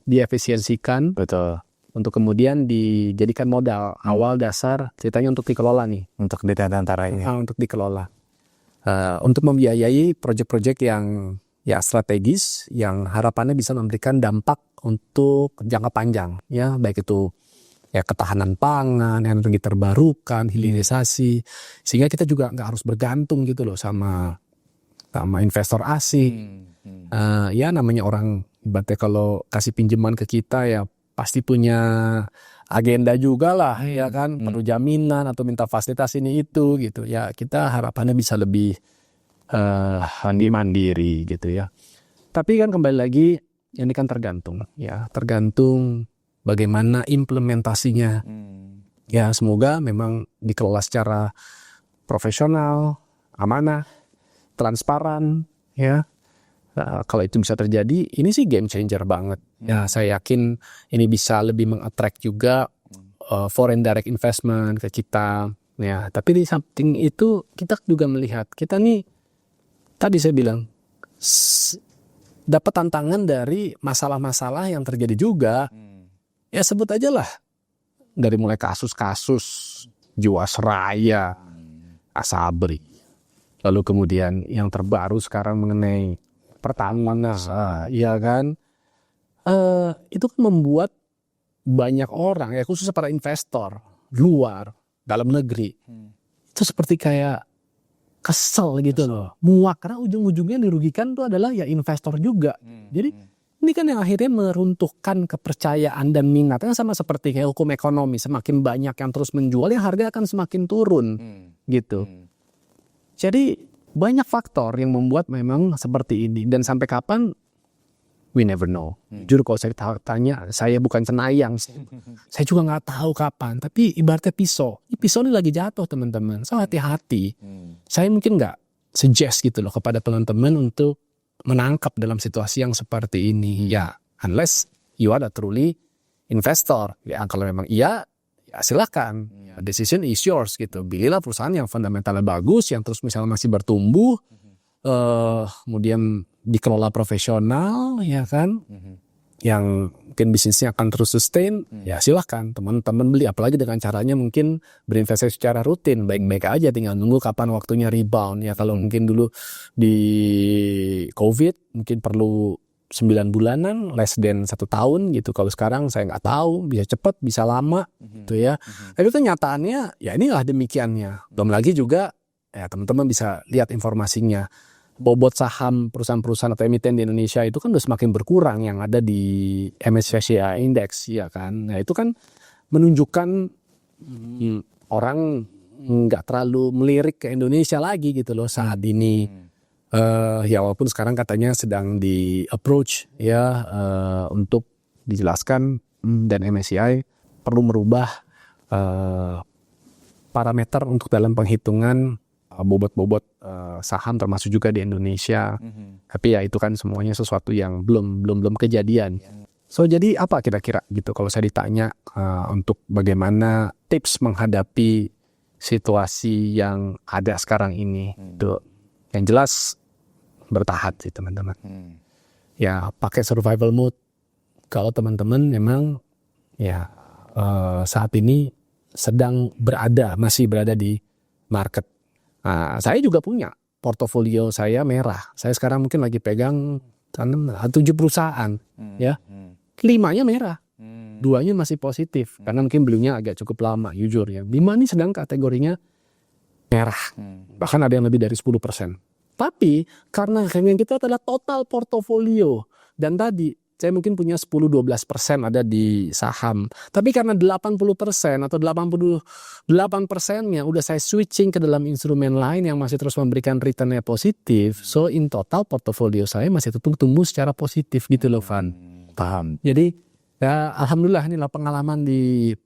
diefisiensikan Betul. untuk kemudian dijadikan modal awal dasar ceritanya untuk dikelola nih. Untuk diantaranya. Untuk dikelola. Untuk membiayai proyek-proyek yang ya strategis yang harapannya bisa memberikan dampak untuk jangka panjang ya, baik itu ya ketahanan pangan, energi terbarukan, hilirisasi, sehingga kita juga nggak harus bergantung gitu loh sama investor asing. Ya namanya orang ibaratnya kalau kasih pinjaman ke kita ya pasti punya agenda juga lah ya kan, perlu jaminan atau minta fasilitas ini itu gitu ya, kita harapannya bisa lebih mandiri gitu ya. Tapi kan kembali lagi ini kan tergantung bagaimana implementasinya. Ya semoga memang dikelola secara profesional, amanah, transparan ya. Kalau itu bisa terjadi, ini sih game changer banget. Ya saya yakin ini bisa lebih meng-attract juga foreign direct investment ke kita. Ya, tapi di samping itu kita juga melihat kita nih tadi saya bilang dapat tantangan dari masalah-masalah yang terjadi juga. Ya sebut aja lah dari mulai kasus-kasus Jiwasraya, Asabri, lalu kemudian yang terbaru sekarang mengenai Pertamina, ya kan, itu kan membuat banyak orang ya khususnya para investor luar dalam negeri itu seperti kayak kesel gitu loh, muak karena ujung-ujungnya dirugikan itu adalah ya investor juga. Jadi ini kan yang akhirnya meruntuhkan kepercayaan dan minat, kan sama seperti kayak hukum ekonomi, semakin banyak yang terus menjual ya harga akan semakin turun gitu. Jadi banyak faktor yang membuat memang seperti ini, dan sampai kapan we never know. Jujur kalau saya tanya, saya bukan cenayang, saya juga nggak tahu kapan. Tapi ibaratnya pisau ini lagi jatuh teman-teman, so hati-hati. Saya mungkin nggak suggest gitu loh kepada teman-teman untuk menangkap dalam situasi yang seperti ini. Ya unless you are a truly investor. Ya kalau memang iya, ya silakan. Decision is yours gitu. Pilihlah perusahaan yang fundamentalnya bagus, yang terus misalnya masih bertumbuh, kemudian dikelola profesional, ya kan, yang mungkin bisnisnya akan terus sustain, ya silahkan teman-teman beli. Apalagi dengan caranya mungkin berinvestasi secara rutin, baik-baik aja, tinggal nunggu kapan waktunya rebound. Ya kalau mungkin dulu di COVID mungkin perlu 9 bulanan, less than 1 tahun gitu. Kalau sekarang saya nggak tahu, bisa cepat, bisa lama, gitu ya. Tapi itu nyataannya, ya inilah demikiannya. Belum lagi juga, ya teman-teman bisa lihat informasinya. Bobot saham perusahaan-perusahaan atau emiten di Indonesia itu kan udah semakin berkurang yang ada di MSCI Index, ya kan. Nah itu kan menunjukkan orang nggak terlalu melirik ke Indonesia lagi gitu loh saat ini. Ya walaupun sekarang katanya sedang di approach ya untuk dijelaskan dan MSCI perlu merubah parameter untuk dalam penghitungan bobot-bobot saham termasuk juga di Indonesia. Tapi ya itu kan semuanya sesuatu yang belum kejadian. So jadi apa kira-kira gitu kalau saya ditanya untuk bagaimana tips menghadapi situasi yang ada sekarang ini. Tuh yang jelas bertahan sih teman-teman. Ya pakai survival mode. Kalau teman-teman memang ya saat ini masih berada di market. Nah, saya juga punya portofolio saya merah. Saya sekarang mungkin lagi pegang 7 perusahaan, ya, 5-nya merah, 2-nya masih positif karena mungkin belinya agak cukup lama, jujur ya. 5 ini sedang kategorinya merah, bahkan ada yang lebih dari 10%. Tapi karena yang kita adalah total portofolio dan tadi saya mungkin punya 10-12% ada di saham. Tapi karena 80% atau 88%-nya udah saya switching ke dalam instrumen lain yang masih terus memberikan return-nya positif. So in total portofolio saya masih tumbuh secara positif gitu loh Van. Paham. Jadi ya alhamdulillah inilah pengalaman di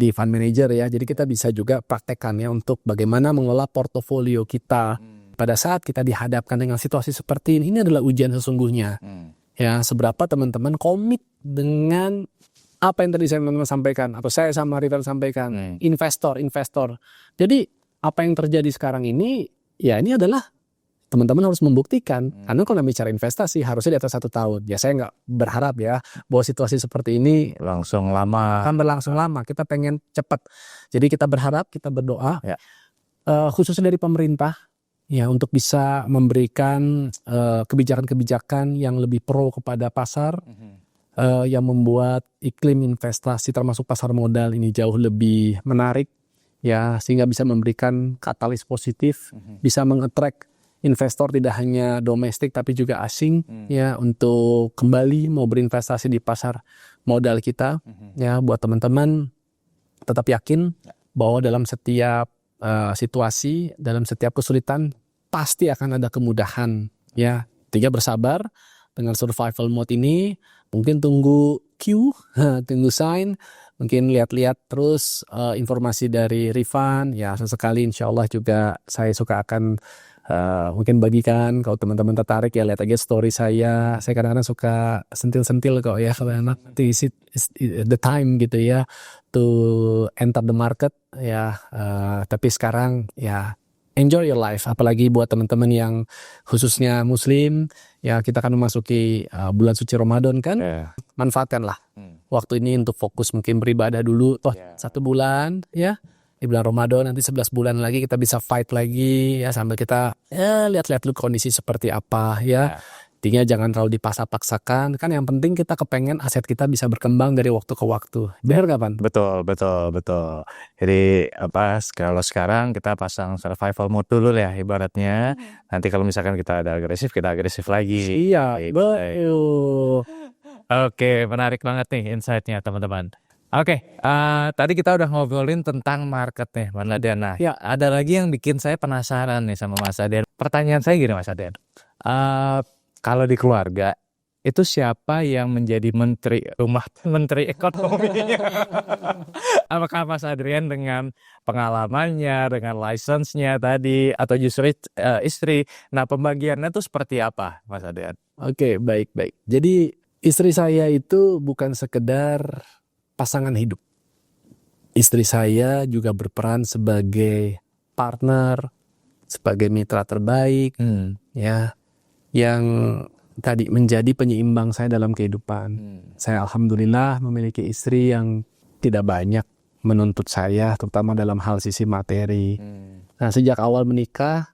fund manager ya. Jadi kita bisa juga praktekannya untuk bagaimana mengelola portofolio kita. Pada saat kita dihadapkan dengan situasi seperti ini adalah ujian sesungguhnya. Ya, seberapa teman-teman komit dengan apa yang tadi saya teman-teman sampaikan atau saya sama Rifan sampaikan, investor. Jadi apa yang terjadi sekarang ini, ya ini adalah teman-teman harus membuktikan. Karena kalau bicara investasi harusnya di atas 1 tahun. Ya saya nggak berharap ya bahwa situasi seperti ini Langsung lama. akan berlangsung lama. Kita pengen cepat. Jadi kita berharap, kita berdoa, Ya. khususnya dari pemerintah, ya untuk bisa memberikan kebijakan-kebijakan yang lebih pro kepada pasar, yang membuat iklim investasi termasuk pasar modal ini jauh lebih menarik, ya sehingga bisa memberikan katalis positif, bisa mengattract investor tidak hanya domestik tapi juga asing, ya untuk kembali mau berinvestasi di pasar modal kita. Ya buat teman-teman tetap yakin bahwa dalam setiap situasi, dalam setiap kesulitan pasti akan ada kemudahan, ya. Tinggal bersabar dengan survival mode ini. Mungkin tunggu cue, tunggu sign, mungkin lihat-lihat terus informasi dari Rifan. Ya sesekali insya Allah juga saya suka akan mungkin bagikan. Kalau teman-teman tertarik ya lihat aja story saya. Saya kadang-kadang suka sentil-sentil kok ya kalau enak. The time gitu ya to enter the market ya. Tapi sekarang ya enjoy your life. Apalagi buat teman-teman yang khususnya Muslim ya, kita akan memasuki bulan suci Ramadan kan. Manfaatkanlah waktu ini untuk fokus mungkin beribadah dulu. Toh 1 bulan ya. Di bulan Ramadan nanti 11 bulan lagi kita bisa fight lagi ya, sambil kita lihat-lihat dulu kondisi seperti apa ya. Intinya jangan terlalu dipaksa-paksakan. Kan yang penting kita kepengen aset kita bisa berkembang dari waktu ke waktu. Benar nggak, Pan? Betul. Jadi kalau sekarang kita pasang survival mode dulu ya ibaratnya. Nanti kalau misalkan kita ada agresif lagi. Iya, betul. Oke, menarik banget nih insight-nya teman-teman. Oke, tadi kita udah ngobrolin tentang market nih, Mas Aden. Nah, Ya. ada lagi yang bikin saya penasaran nih sama Mas Aden. Pertanyaan saya gini, Mas Aden. Kalau di keluarga, itu siapa yang menjadi menteri ekonomi? Apakah Mas Adrian dengan pengalamannya, dengan license-nya tadi, atau justru istri? Nah, pembagiannya tuh seperti apa, Mas Adrian? Oke, baik. Jadi istri saya itu bukan sekedar pasangan hidup. Istri saya juga berperan sebagai partner, sebagai mitra terbaik, ya, yang tadi menjadi penyeimbang saya dalam kehidupan. Saya alhamdulillah memiliki istri yang tidak banyak menuntut saya, terutama dalam hal sisi materi. Nah, sejak awal menikah,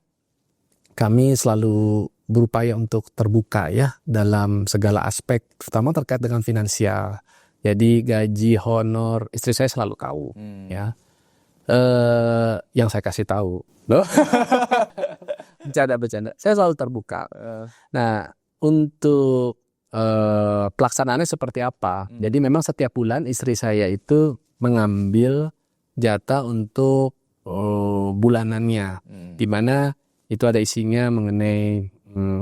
kami selalu berupaya untuk terbuka ya dalam segala aspek, terutama terkait dengan finansial. Jadi gaji, honor, istri saya selalu tahu, ya. Yang saya kasih tahu, loh. Bercanda. Saya selalu terbuka. Nah, untuk pelaksanaannya seperti apa? Jadi memang setiap bulan istri saya itu mengambil jatah untuk bulanannya, di mana itu ada isinya mengenai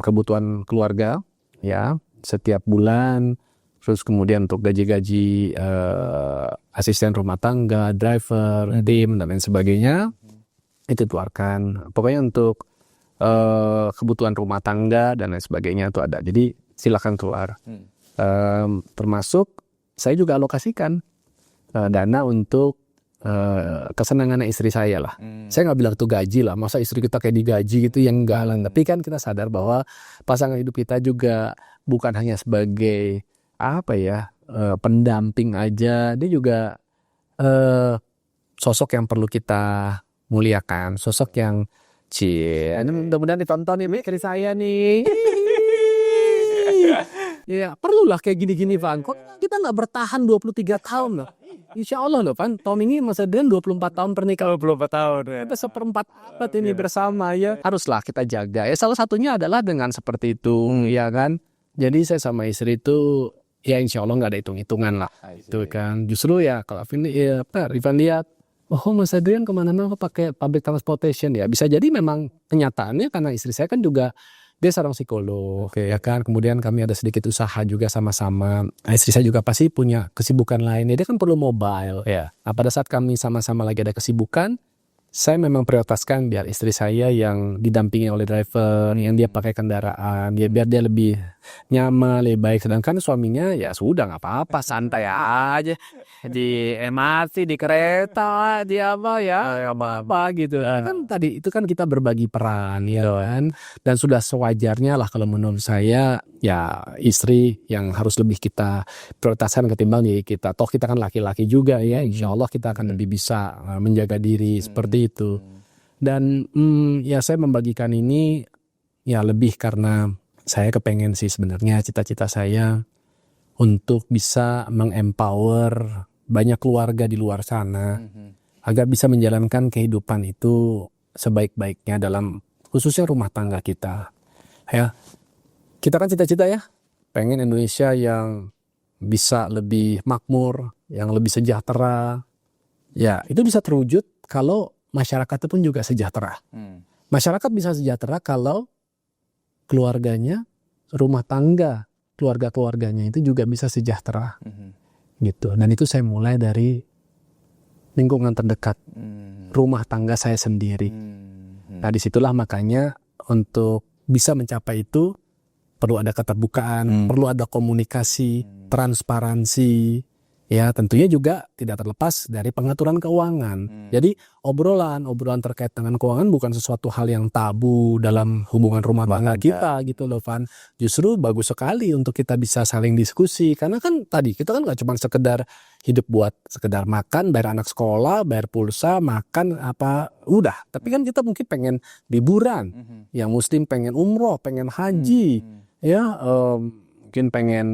kebutuhan keluarga, ya, setiap bulan. Terus kemudian untuk gaji-gaji asisten rumah tangga, driver, tim, dan lain sebagainya, itu dikeluarkan. Pokoknya untuk kebutuhan rumah tangga dan lain sebagainya itu ada. Jadi silakan keluar. Termasuk saya juga alokasikan dana untuk kesenangan istri saya lah. Saya nggak bilang itu gaji lah. Masa istri kita kayak digaji gitu, yang enggak lah. Tapi kan kita sadar bahwa pasangan hidup kita juga bukan hanya sebagai pendamping aja, dia juga sosok yang perlu kita muliakan, sosok yang ini mudah-mudahan ditonton nih istri saya nih. Ya perlulah kayak gini-gini, Van. Kok kita nggak bertahan 23 tahun loh? Insya Allah loh, Van. Tom ini Mas Adrian 24 tahun pernikahan. 24 tahun ya. Kita 1/4 abad ini bersama ya. Haruslah kita jaga ya. Salah satunya adalah dengan seperti itu, ya kan. Jadi saya sama istri itu ya insya Allah nggak ada hitung-hitungan lah, itu kan. Justru ya kalau Rifan lihat, oh Mas Adrian kemana-mana pakai public transportation ya. Bisa jadi memang kenyataannya karena istri saya kan juga dia seorang psikolog, ya kan. Kemudian kami ada sedikit usaha juga sama-sama. Nah, istri saya juga pasti punya kesibukan lain. Dia kan perlu mobile. Ya. Nah, pada saat kami sama-sama lagi ada kesibukan, saya memang prioritaskan biar istri saya yang didampingi oleh driver, yang dia pakai kendaraan, biar dia lebih nyaman, lebih baik. Sedangkan suaminya ya sudah nggak apa-apa, santai aja di MRT, di kereta, di apa ya, apa gitu. Kan tadi itu kan kita berbagi peran ya kan, dan sudah sewajarnya lah kalau menurut saya ya istri yang harus lebih kita prioritaskan ketimbang diri kita. Toh kita kan laki-laki juga ya, insya Allah kita akan lebih bisa menjaga diri seperti itu. Dan ya saya membagikan ini ya lebih karena saya kepengen sih sebenarnya cita-cita saya untuk bisa mengempower banyak keluarga di luar sana agar bisa menjalankan kehidupan itu sebaik-baiknya dalam khususnya rumah tangga kita. Ya, kita kan cita-cita ya pengen Indonesia yang bisa lebih makmur, yang lebih sejahtera. Ya, itu bisa terwujud kalau masyarakat pun juga sejahtera. Masyarakat bisa sejahtera kalau keluarganya, rumah tangga, keluarga-keluarganya itu juga bisa sejahtera. Gitu. Dan itu saya mulai dari lingkungan terdekat, rumah tangga saya sendiri. Nah, disitulah makanya untuk bisa mencapai itu perlu ada keterbukaan, perlu ada komunikasi, transparansi. Ya, tentunya juga tidak terlepas dari pengaturan keuangan. Jadi obrolan terkait dengan keuangan bukan sesuatu hal yang tabu dalam hubungan rumah tangga kita gitu loh, Van. Justru bagus sekali untuk kita bisa saling diskusi. Karena kan tadi kita kan gak cuma sekedar hidup buat sekedar makan, bayar anak sekolah, bayar pulsa, makan apa, udah. Tapi kan kita mungkin pengen liburan. Yang muslim pengen umroh, pengen haji. Ya, mungkin pengen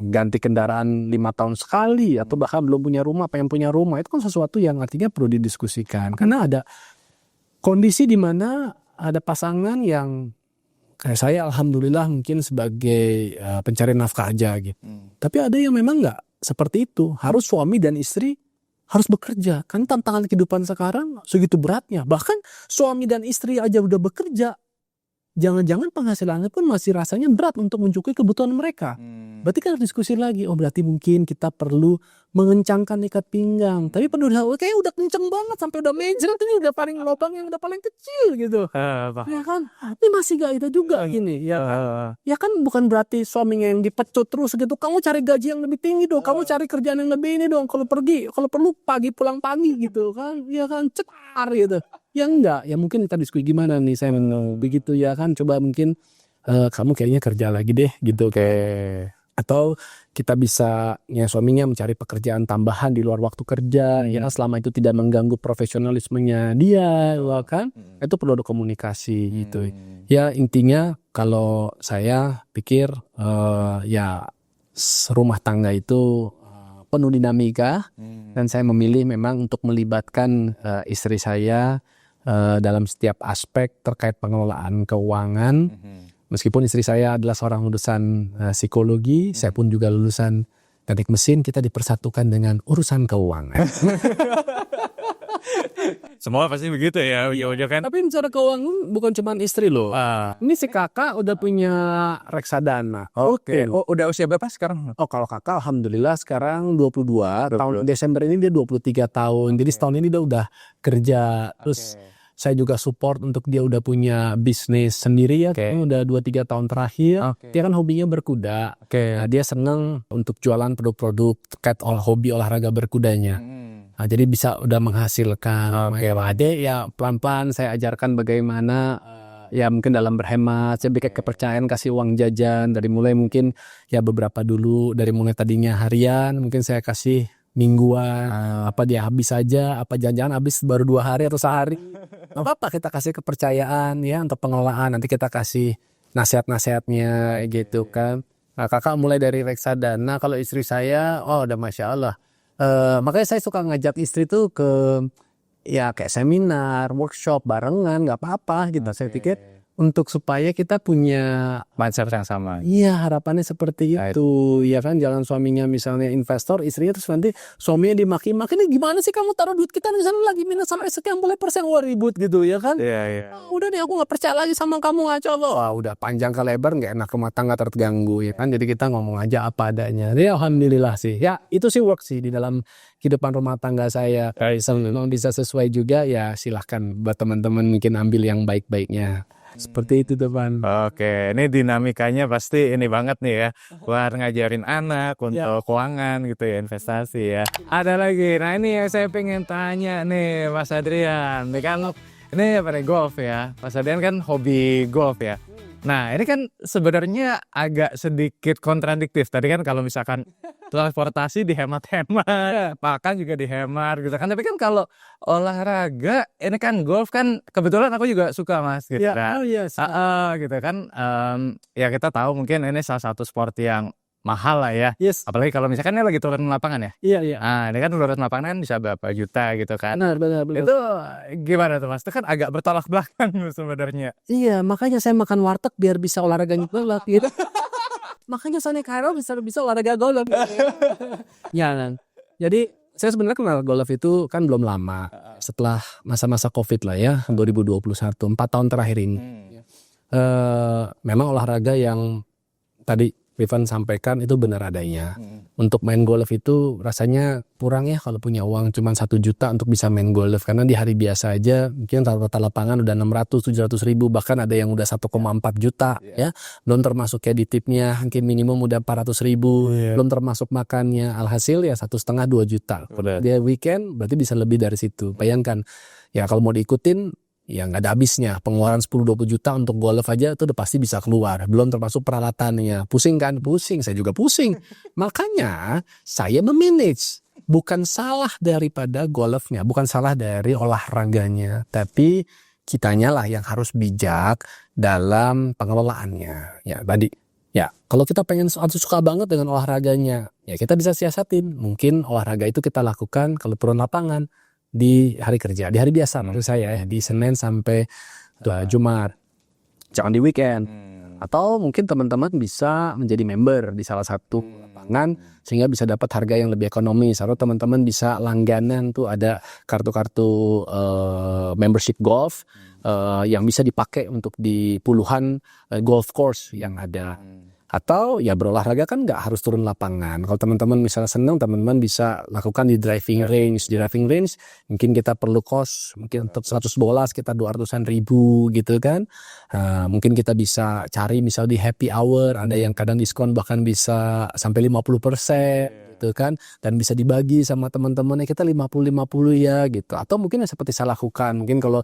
ganti kendaraan 5 tahun sekali atau bahkan belum punya rumah, pengen punya rumah. Itu kan sesuatu yang artinya perlu didiskusikan karena ada kondisi di mana ada pasangan yang kayak saya alhamdulillah mungkin sebagai pencari nafkah aja gitu. Tapi ada yang memang nggak seperti itu, harus suami dan istri harus bekerja. Kan tantangan kehidupan sekarang segitu beratnya, bahkan suami dan istri aja udah bekerja, jangan-jangan penghasilannya pun masih rasanya berat untuk mencukupi kebutuhan mereka. Berarti kan harus diskusi lagi. Oh, berarti mungkin kita perlu mengencangkan ikat pinggang. Tapi kayak udah kenceng banget sampai udah menjret, ini udah paling lubang yang udah paling kecil gitu. Ya kan? Ini masih gak itu juga gini. Ya kan bukan berarti suaminya yang dipecut terus gitu. Kamu cari gaji yang lebih tinggi dong. Kamu cari kerjaan yang lebih ini dong. Kalau perlu pagi pulang pagi gitu kan. Ya kan cetar gitu. Ya enggak, ya mungkin kita diskusi gimana nih saya begitu ya kan, coba mungkin kamu kayaknya kerja lagi deh gitu kayak, atau kita bisa ya suaminya mencari pekerjaan tambahan di luar waktu kerja ya selama itu tidak mengganggu profesionalismenya dia ya kan, itu perlu ada komunikasi gitu ya. Intinya kalau saya pikir ya rumah tangga itu penuh dinamika dan saya memilih memang untuk melibatkan istri saya dalam setiap aspek terkait pengelolaan keuangan. Meskipun istri saya adalah seorang lulusan psikologi, saya pun juga lulusan teknik mesin, kita dipersatukan dengan urusan keuangan. Semua pasti begitu ya, kan. Tapi bicara keuangan bukan cuma istri loh. Ini si kakak udah punya reksadana. Oke. Oh, udah usia berapa sekarang? Oh, kalau kakak alhamdulillah sekarang 22. Tahun Desember ini dia 23 tahun. Jadi setahun ini dia udah kerja. Terus saya juga support untuk dia udah punya bisnis sendiri ya. Udah 2-3 tahun terakhir. Dia kan hobinya berkuda. Nah, dia seneng untuk jualan produk-produk terkait hobi olahraga berkudanya. Nah, jadi bisa udah menghasilkan. Jadi ya pelan-pelan saya ajarkan bagaimana ya mungkin dalam berhemat. Saya bikin kepercayaan kasih uang jajan dari mulai mungkin ya beberapa dulu, dari mulai tadinya harian mungkin saya kasih mingguan, apa dia habis aja, apa jangan-jangan habis baru 2 hari atau sehari. Gak apa-apa, kita kasih kepercayaan ya untuk pengelolaan, nanti kita kasih nasihat-nasihatnya gitu kan. Nah, kakak mulai dari reksadana, kalau istri saya udah Masya Allah. Makanya saya suka ngajak istri tuh ke ya kayak seminar, workshop barengan, gak apa-apa gitu. Saya pikir untuk supaya kita punya mindset yang sama. iya harapannya seperti Right. itu, ya kan? Jangan suaminya misalnya investor, istrinya terus nanti suaminya dimaki-maki, nih gimana sih kamu taruh duit kita di sana lagi minus sampai sekian boleh persen, wah ribut gitu ya kan? Iya, iya. "Ah, udah deh aku nggak percaya lagi sama kamu ngaco lo." Wah udah panjang ke lebar nggak enak, rumah tangga terganggu ya kan? Jadi kita ngomong aja apa adanya. Jadi alhamdulillah sih, ya itu sih work sih di dalam kehidupan rumah tangga saya. Kalau bisa sesuai juga ya silahkan buat teman-teman mungkin ambil yang baik-baiknya. Seperti itu teman. Oke, ini dinamikanya pasti ini banget nih ya, buat ngajarin anak untuk keuangan gitu ya, investasi ya. Ada lagi, nah ini yang saya pengen tanya nih Mas Adrian, ini kan ini pada golf ya, Mas Adrian kan hobi golf ya. Nah ini kan sebenarnya agak sedikit kontradiktif, tadi kan kalau misalkan transportasi dihemat-hemat, makan juga dihemat gitu kan, tapi kan kalau olahraga ini kan golf kan kebetulan aku juga suka Mas gitu. Ya, oh iya. Gitu kan, ya kita tahu mungkin ini salah satu sport yang mahal lah ya, Yes. apalagi kalau misalkan ini lagi turun lapangan ya. Iya, iya. Nah, ini kan turun lapangan kan bisa berapa juta gitu kan. Benar. Itu gimana tuh Mas? Itu kan agak bertolak belakang sebenarnya. Iya, makanya saya makan warteg biar bisa olahraga golf gitu. Makanya Sony Cairo bisa olahraga golf. Ya kan. Jadi saya sebenarnya kenal golf itu kan belum lama. Setelah masa-masa Covid lah ya, 2021, 4 tahun terakhir ini. Memang olahraga yang tadi Rifan sampaikan itu benar adanya. Untuk main golf itu rasanya kurang ya kalau punya uang cuma 1 juta untuk bisa main golf. Karena di hari biasa aja mungkin rata-rata lapangan udah 600-700 ribu. Bahkan ada yang udah 1,4 juta ya. Belum termasuk kayak di tipnya mungkin minimum udah 400 ribu. Belum termasuk makannya. Alhasil ya 1,5-2 juta. Dia weekend berarti bisa lebih dari situ. Bayangkan ya kalau mau diikutin ya nggak ada habisnya, pengeluaran 10-20 juta untuk golf aja itu udah pasti bisa keluar, belum termasuk peralatannya. Pusing kan? Pusing, saya juga pusing. Makanya saya memanage, bukan salah daripada golfnya, bukan salah dari olahraganya, tapi kitanya lah yang harus bijak dalam pengelolaannya. Ya tadi, ya kalau kita pengen suka banget dengan olahraganya, ya kita bisa siasatin. Mungkin olahraga itu kita lakukan kalau turun lapangan di hari kerja, di hari biasa maksud saya ya, di Senin sampai Jumat, jangan di weekend. Atau mungkin teman-teman bisa menjadi member di salah satu lapangan sehingga bisa dapat harga yang lebih ekonomis. Atau teman-teman bisa langganan tuh ada kartu-kartu membership golf yang bisa dipakai untuk di puluhan golf course yang ada. Atau ya berolahraga kan nggak harus turun lapangan. Kalau teman-teman misalnya senang, teman-teman bisa lakukan di driving range. Di driving range mungkin kita perlu kos, mungkin untuk 100 bola sekitar 200-an ribu gitu kan. Mungkin kita bisa cari misal di happy hour, ada yang kadang diskon bahkan bisa sampai 50% gitu kan. Dan bisa dibagi sama teman-temannya, kita 50-50 ya gitu. Atau mungkin seperti saya lakukan, mungkin kalau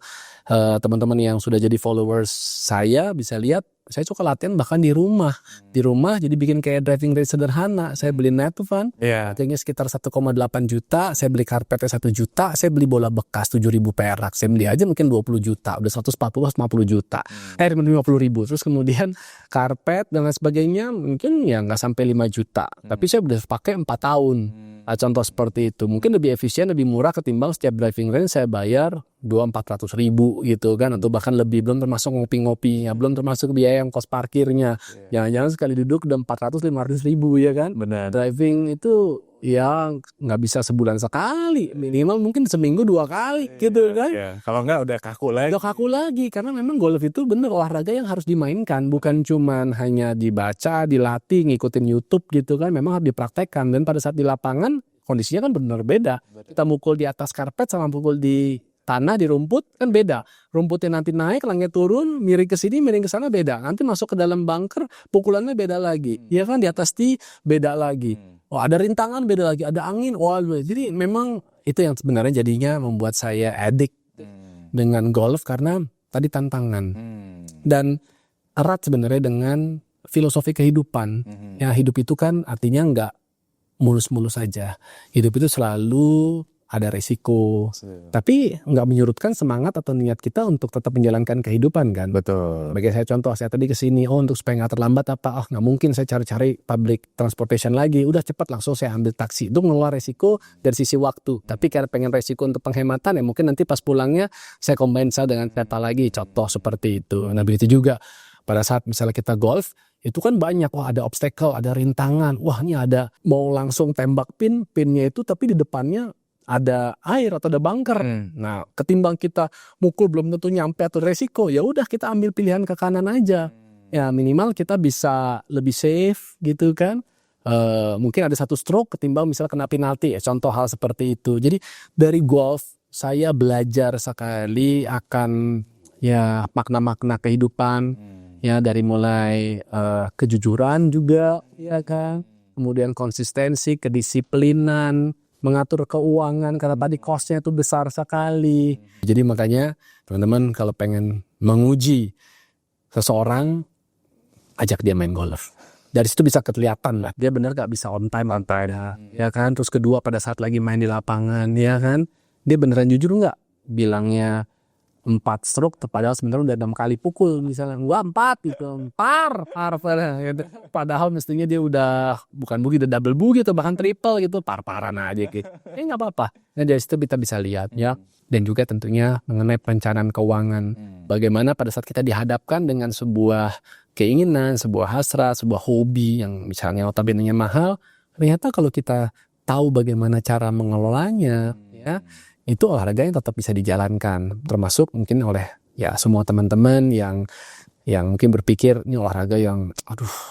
teman-teman yang sudah jadi followers saya bisa lihat, saya suka latihan bahkan di rumah. Di rumah jadi bikin kayak driving range sederhana. Saya beli net tuh Van. Harganya sekitar 1,8 juta. Saya beli karpetnya 1 juta. Saya beli bola bekas 7.000 perak. Saya beli aja mungkin 20 juta. Udah 140-150 juta. 50 ribu. Terus kemudian karpet dan lain sebagainya mungkin ya nggak sampai 5 juta. Tapi saya udah pakai 4 tahun. Contoh seperti itu. Mungkin lebih efisien, lebih murah ketimbang setiap driving range saya bayar 200-400 ribu gitu kan. Atau bahkan lebih, belum termasuk ngopi-ngopinya, belum termasuk biaya yang kos parkirnya. Jangan-jangan sekali duduk udah 400-500 ribu ya kan. Benar. Driving itu ya nggak bisa sebulan sekali, minimal mungkin seminggu 2 kali gitu kan. Kalau nggak udah kaku lagi. Udah kaku lagi, karena memang golf itu bener olahraga yang harus dimainkan, bukan cuman hanya dibaca, dilatih, ngikutin YouTube gitu kan. Memang harus dipraktekkan, dan pada saat di lapangan kondisinya kan benar beda. Kita mukul di atas karpet sama mukul di tanah, di rumput kan beda. Rumputnya nanti naik, langit turun, miring ke sini, miring ke sana beda. Nanti masuk ke dalam bunker, pukulannya beda lagi. Ya kan, di atas tee beda lagi. Oh, ada rintangan beda lagi, ada angin. Oh, jadi memang itu yang sebenarnya jadinya membuat saya addict dengan golf, karena tadi tantangan. Dan erat sebenarnya dengan filosofi kehidupan. Ya, hidup itu kan artinya nggak mulus-mulus saja. Hidup itu selalu ada resiko. Tapi nggak menyurutkan semangat atau niat kita untuk tetap menjalankan kehidupan kan. Betul. Bagi saya contoh, saya tadi kesini, untuk supaya nggak terlambat apa, nggak mungkin saya cari-cari public transportation lagi. Udah cepat langsung saya ambil taksi. Itu ngeluar resiko dari sisi waktu. Tapi karena pengen resiko untuk penghematan ya mungkin nanti pas pulangnya saya kompensa dengan kereta lagi. Contoh seperti itu. Nah begitu juga pada saat misalnya kita golf, itu kan banyak, wah ada obstacle, ada rintangan. Wah ini ada mau langsung tembak pinnya itu tapi di depannya ada air atau ada bunker. Nah, ketimbang kita mukul belum tentu nyampe atau resiko, ya udah kita ambil pilihan ke kanan aja. Ya minimal kita bisa lebih safe gitu kan. Mungkin ada satu stroke ketimbang misalnya kena penalti ya. Contoh hal seperti itu. Jadi dari golf saya belajar sekali akan ya makna-makna kehidupan. Ya dari mulai kejujuran juga ya kan. Kemudian konsistensi, kedisiplinan, mengatur keuangan karena tadi cost-nya itu besar sekali. Jadi makanya teman-teman kalau pengen menguji seseorang, ajak dia main golf. Dari situ bisa kelihatan lah, dia benar gak bisa on time. Ya kan. Terus kedua pada saat lagi main di lapangan, ya kan, dia beneran jujur gak bilangnya 4 stroke, padahal sebenarnya udah 6 kali pukul misalnya, gua 4 gitu, par gitu. Padahal mestinya dia udah bukan bogey, udah double bogey atau bahkan triple gitu, par-paran aja gitu. Nggak apa-apa. Nah dari situ kita bisa lihat ya, dan juga tentunya mengenai perencanaan keuangan. Bagaimana pada saat kita dihadapkan dengan sebuah keinginan, sebuah hasrat, sebuah hobi yang misalnya notabene mahal, ternyata kalau kita tahu bagaimana cara mengelolanya, ya. Itu olahraga yang tetap bisa dijalankan, termasuk mungkin oleh ya semua teman-teman yang mungkin berpikir ini olahraga yang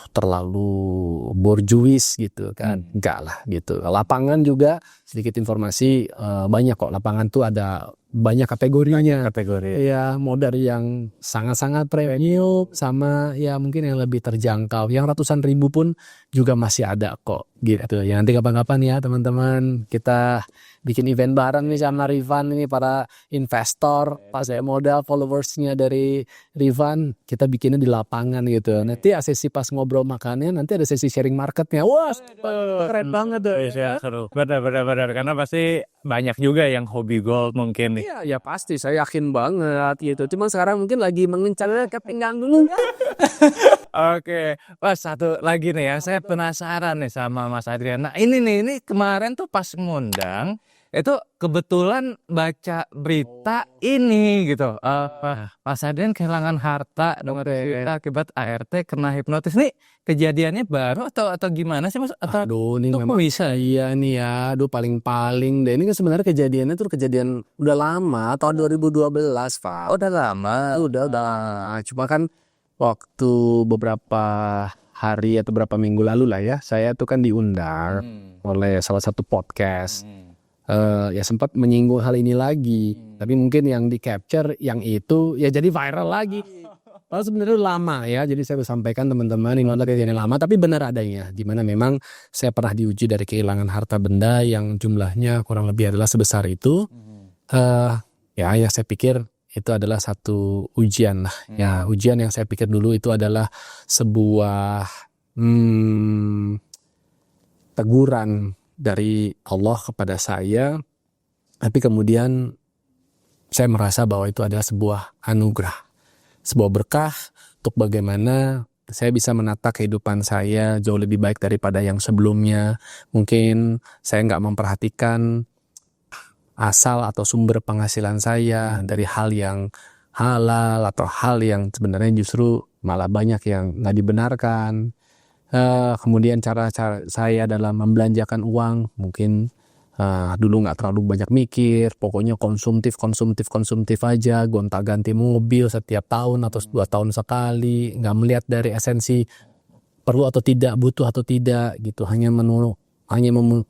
terlalu borjuis gitu kan. Enggak lah gitu. Lapangan juga sedikit informasi, banyak kok lapangan tuh ada banyak kategorinya. Ya mau dari yang sangat-sangat premium sama ya mungkin yang lebih terjangkau, yang ratusan ribu pun juga masih ada kok gitu. Ya nanti kapan-kapan ya teman-teman kita bikin event bareng nih sama Rivan, ini para investor, pas saya modal followersnya dari Rivan, kita bikinnya di lapangan gitu. Nanti sesi pas ngobrol makannya, nanti ada sesi sharing marketnya. Wah keren banget tuh. Ya, seru. Benar. Karena pasti banyak juga yang hobi golf mungkin nih. Iya ya pasti, saya yakin banget gitu. Cuma sekarang mungkin lagi mengincar ke pinggang dulu. Oke, Mas satu lagi nih ya, saya penasaran nih sama Mas Adrian. Nah ini kemarin tuh pas ngundang, itu kebetulan baca berita ini gitu. Mas Adrian kehilangan harta dengan cerita akibat ART kena hipnotis. Nih kejadiannya baru atau gimana sih Mas? Aduh ini Kok memang bisa? iya nih ya, paling-paling deh. Ini kan sebenarnya kejadiannya tuh kejadian udah lama, tahun 2012 Pak. Udah lama. Udah. Cuma kan waktu beberapa hari atau beberapa minggu lalu lah ya, saya tuh kan diundang oleh salah satu podcast. Ya sempat menyinggung hal ini lagi, tapi mungkin yang di capture yang itu ya jadi viral lagi. Kalau sebenarnya lama ya, jadi saya sampaikan teman-teman ini adalah kejadian lama, tapi benar adanya, di mana memang saya pernah diuji dari kehilangan harta benda yang jumlahnya kurang lebih adalah sebesar itu. Ya saya pikir itu adalah satu ujian lah, ya ujian yang saya pikir dulu itu adalah sebuah teguran dari Allah kepada saya, tapi kemudian saya merasa bahwa itu adalah sebuah anugerah, sebuah berkah untuk bagaimana saya bisa menata kehidupan saya jauh lebih baik daripada yang sebelumnya. Mungkin saya nggak memperhatikan asal atau sumber penghasilan saya dari hal yang halal atau hal yang sebenarnya justru malah banyak yang nggak dibenarkan. Kemudian cara saya dalam membelanjakan uang mungkin dulu nggak terlalu banyak mikir, pokoknya konsumtif aja, gonta-ganti mobil setiap tahun atau 2 tahun sekali, nggak melihat dari esensi perlu atau tidak, butuh atau tidak gitu, hanya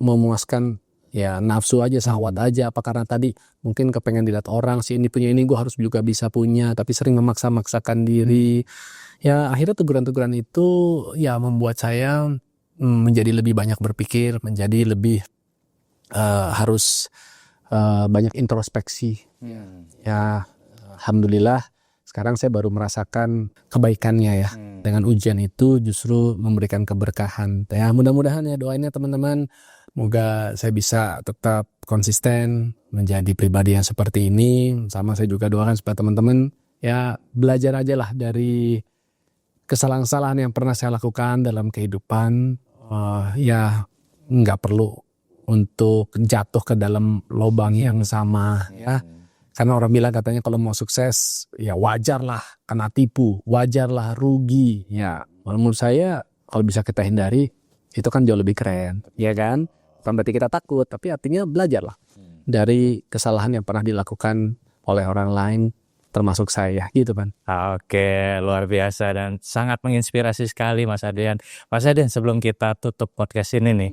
memuaskan ya nafsu aja, syahwat aja, apa karena tadi mungkin kepengen dilihat orang, si ini punya ini gue harus juga bisa punya, tapi sering memaksa-maksakan diri. Ya akhirnya teguran-teguran itu ya membuat saya menjadi lebih banyak berpikir, menjadi lebih harus banyak introspeksi. Ya alhamdulillah sekarang saya baru merasakan kebaikannya ya. Dengan ujian itu justru memberikan keberkahan. Ya mudah-mudahan ya doainnya teman-teman Semoga saya bisa tetap konsisten menjadi pribadi yang seperti ini. Sama saya juga doakan supaya teman-teman ya belajar aja lah dari kesalahan-kesalahan yang pernah saya lakukan dalam kehidupan. Ya nggak perlu untuk jatuh ke dalam lubang yang sama ya. Karena orang bilang katanya kalau mau sukses ya wajarlah kena tipu, wajarlah rugi. Ya menurut saya kalau bisa kita hindari itu kan jauh lebih keren, ya kan? Bukan berarti kita takut, tapi artinya belajarlah dari kesalahan yang pernah dilakukan oleh orang lain, termasuk saya, gitu kan. Oke, luar biasa dan sangat menginspirasi sekali Mas Adrian. Mas Adrian, sebelum kita tutup podcast ini nih,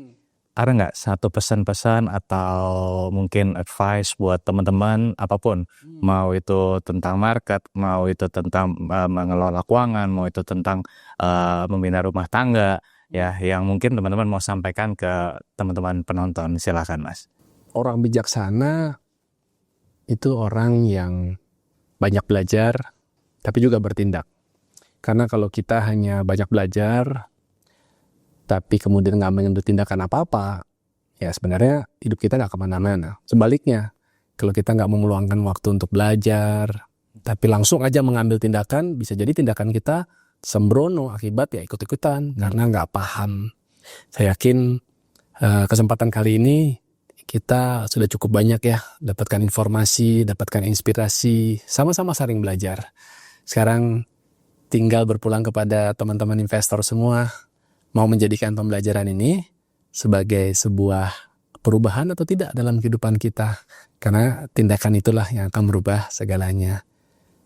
ada nggak satu pesan-pesan atau mungkin advice buat teman-teman apapun, mau itu tentang market, mau itu tentang mengelola keuangan, mau itu tentang membina rumah tangga, ya, yang mungkin teman-teman mau sampaikan ke teman-teman penonton, silakan Mas. Orang bijaksana itu orang yang banyak belajar, tapi juga bertindak. Karena kalau kita hanya banyak belajar, tapi kemudian nggak menyentuh tindakan apa-apa, ya sebenarnya hidup kita nggak kemana-mana. Sebaliknya, kalau kita nggak meluangkan waktu untuk belajar, tapi langsung aja mengambil tindakan, bisa jadi tindakan kita sembrono akibat ya ikut-ikutan karena nggak paham. Saya yakin kesempatan kali ini kita sudah cukup banyak ya dapatkan informasi, dapatkan inspirasi, sama-sama saling belajar. Sekarang tinggal berpulang kepada teman-teman investor semua, mau menjadikan pembelajaran ini sebagai sebuah perubahan atau tidak dalam kehidupan kita. Karena tindakan itulah yang akan merubah segalanya.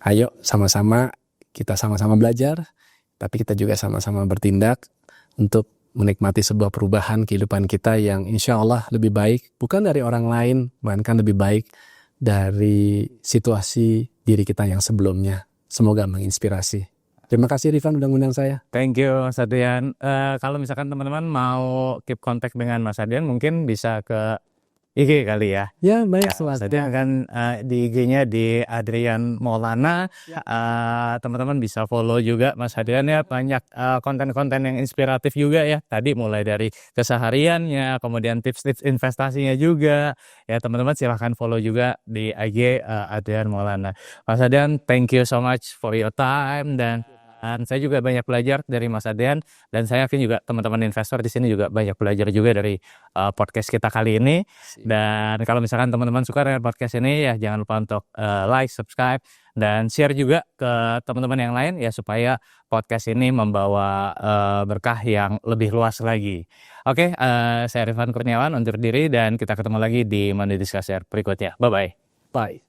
Ayo sama-sama kita sama-sama belajar, tapi kita juga sama-sama bertindak untuk menikmati sebuah perubahan kehidupan kita yang insya Allah lebih baik. Bukan dari orang lain, melainkan lebih baik dari situasi diri kita yang sebelumnya. Semoga menginspirasi. Terima kasih Rifan udah ngundang saya. Thank you Mas Adrian. Kalau misalkan teman-teman mau keep contact dengan Mas Adrian, mungkin bisa ke IG kali ya. Ya baik, Mas Adrian kan di IG-nya di Adrian Maulana. Teman-teman bisa follow juga Mas Adrian ya, banyak konten-konten yang inspiratif juga ya. Tadi mulai dari kesehariannya, kemudian tips-tips investasinya juga. Ya teman-teman silahkan follow juga di IG Adrian Maulana. Mas Adrian, thank you so much for your time dan saya juga banyak belajar dari Mas Adrian dan saya yakin juga teman-teman investor di sini juga banyak belajar juga dari podcast kita kali ini. Dan kalau misalkan teman-teman suka dengan podcast ini ya jangan lupa untuk like, subscribe dan share juga ke teman-teman yang lain ya supaya podcast ini membawa berkah yang lebih luas lagi. Oke, saya Rifan Kurniawan undur diri dan kita ketemu lagi di Money Discussion berikutnya. Bye-bye. Bye.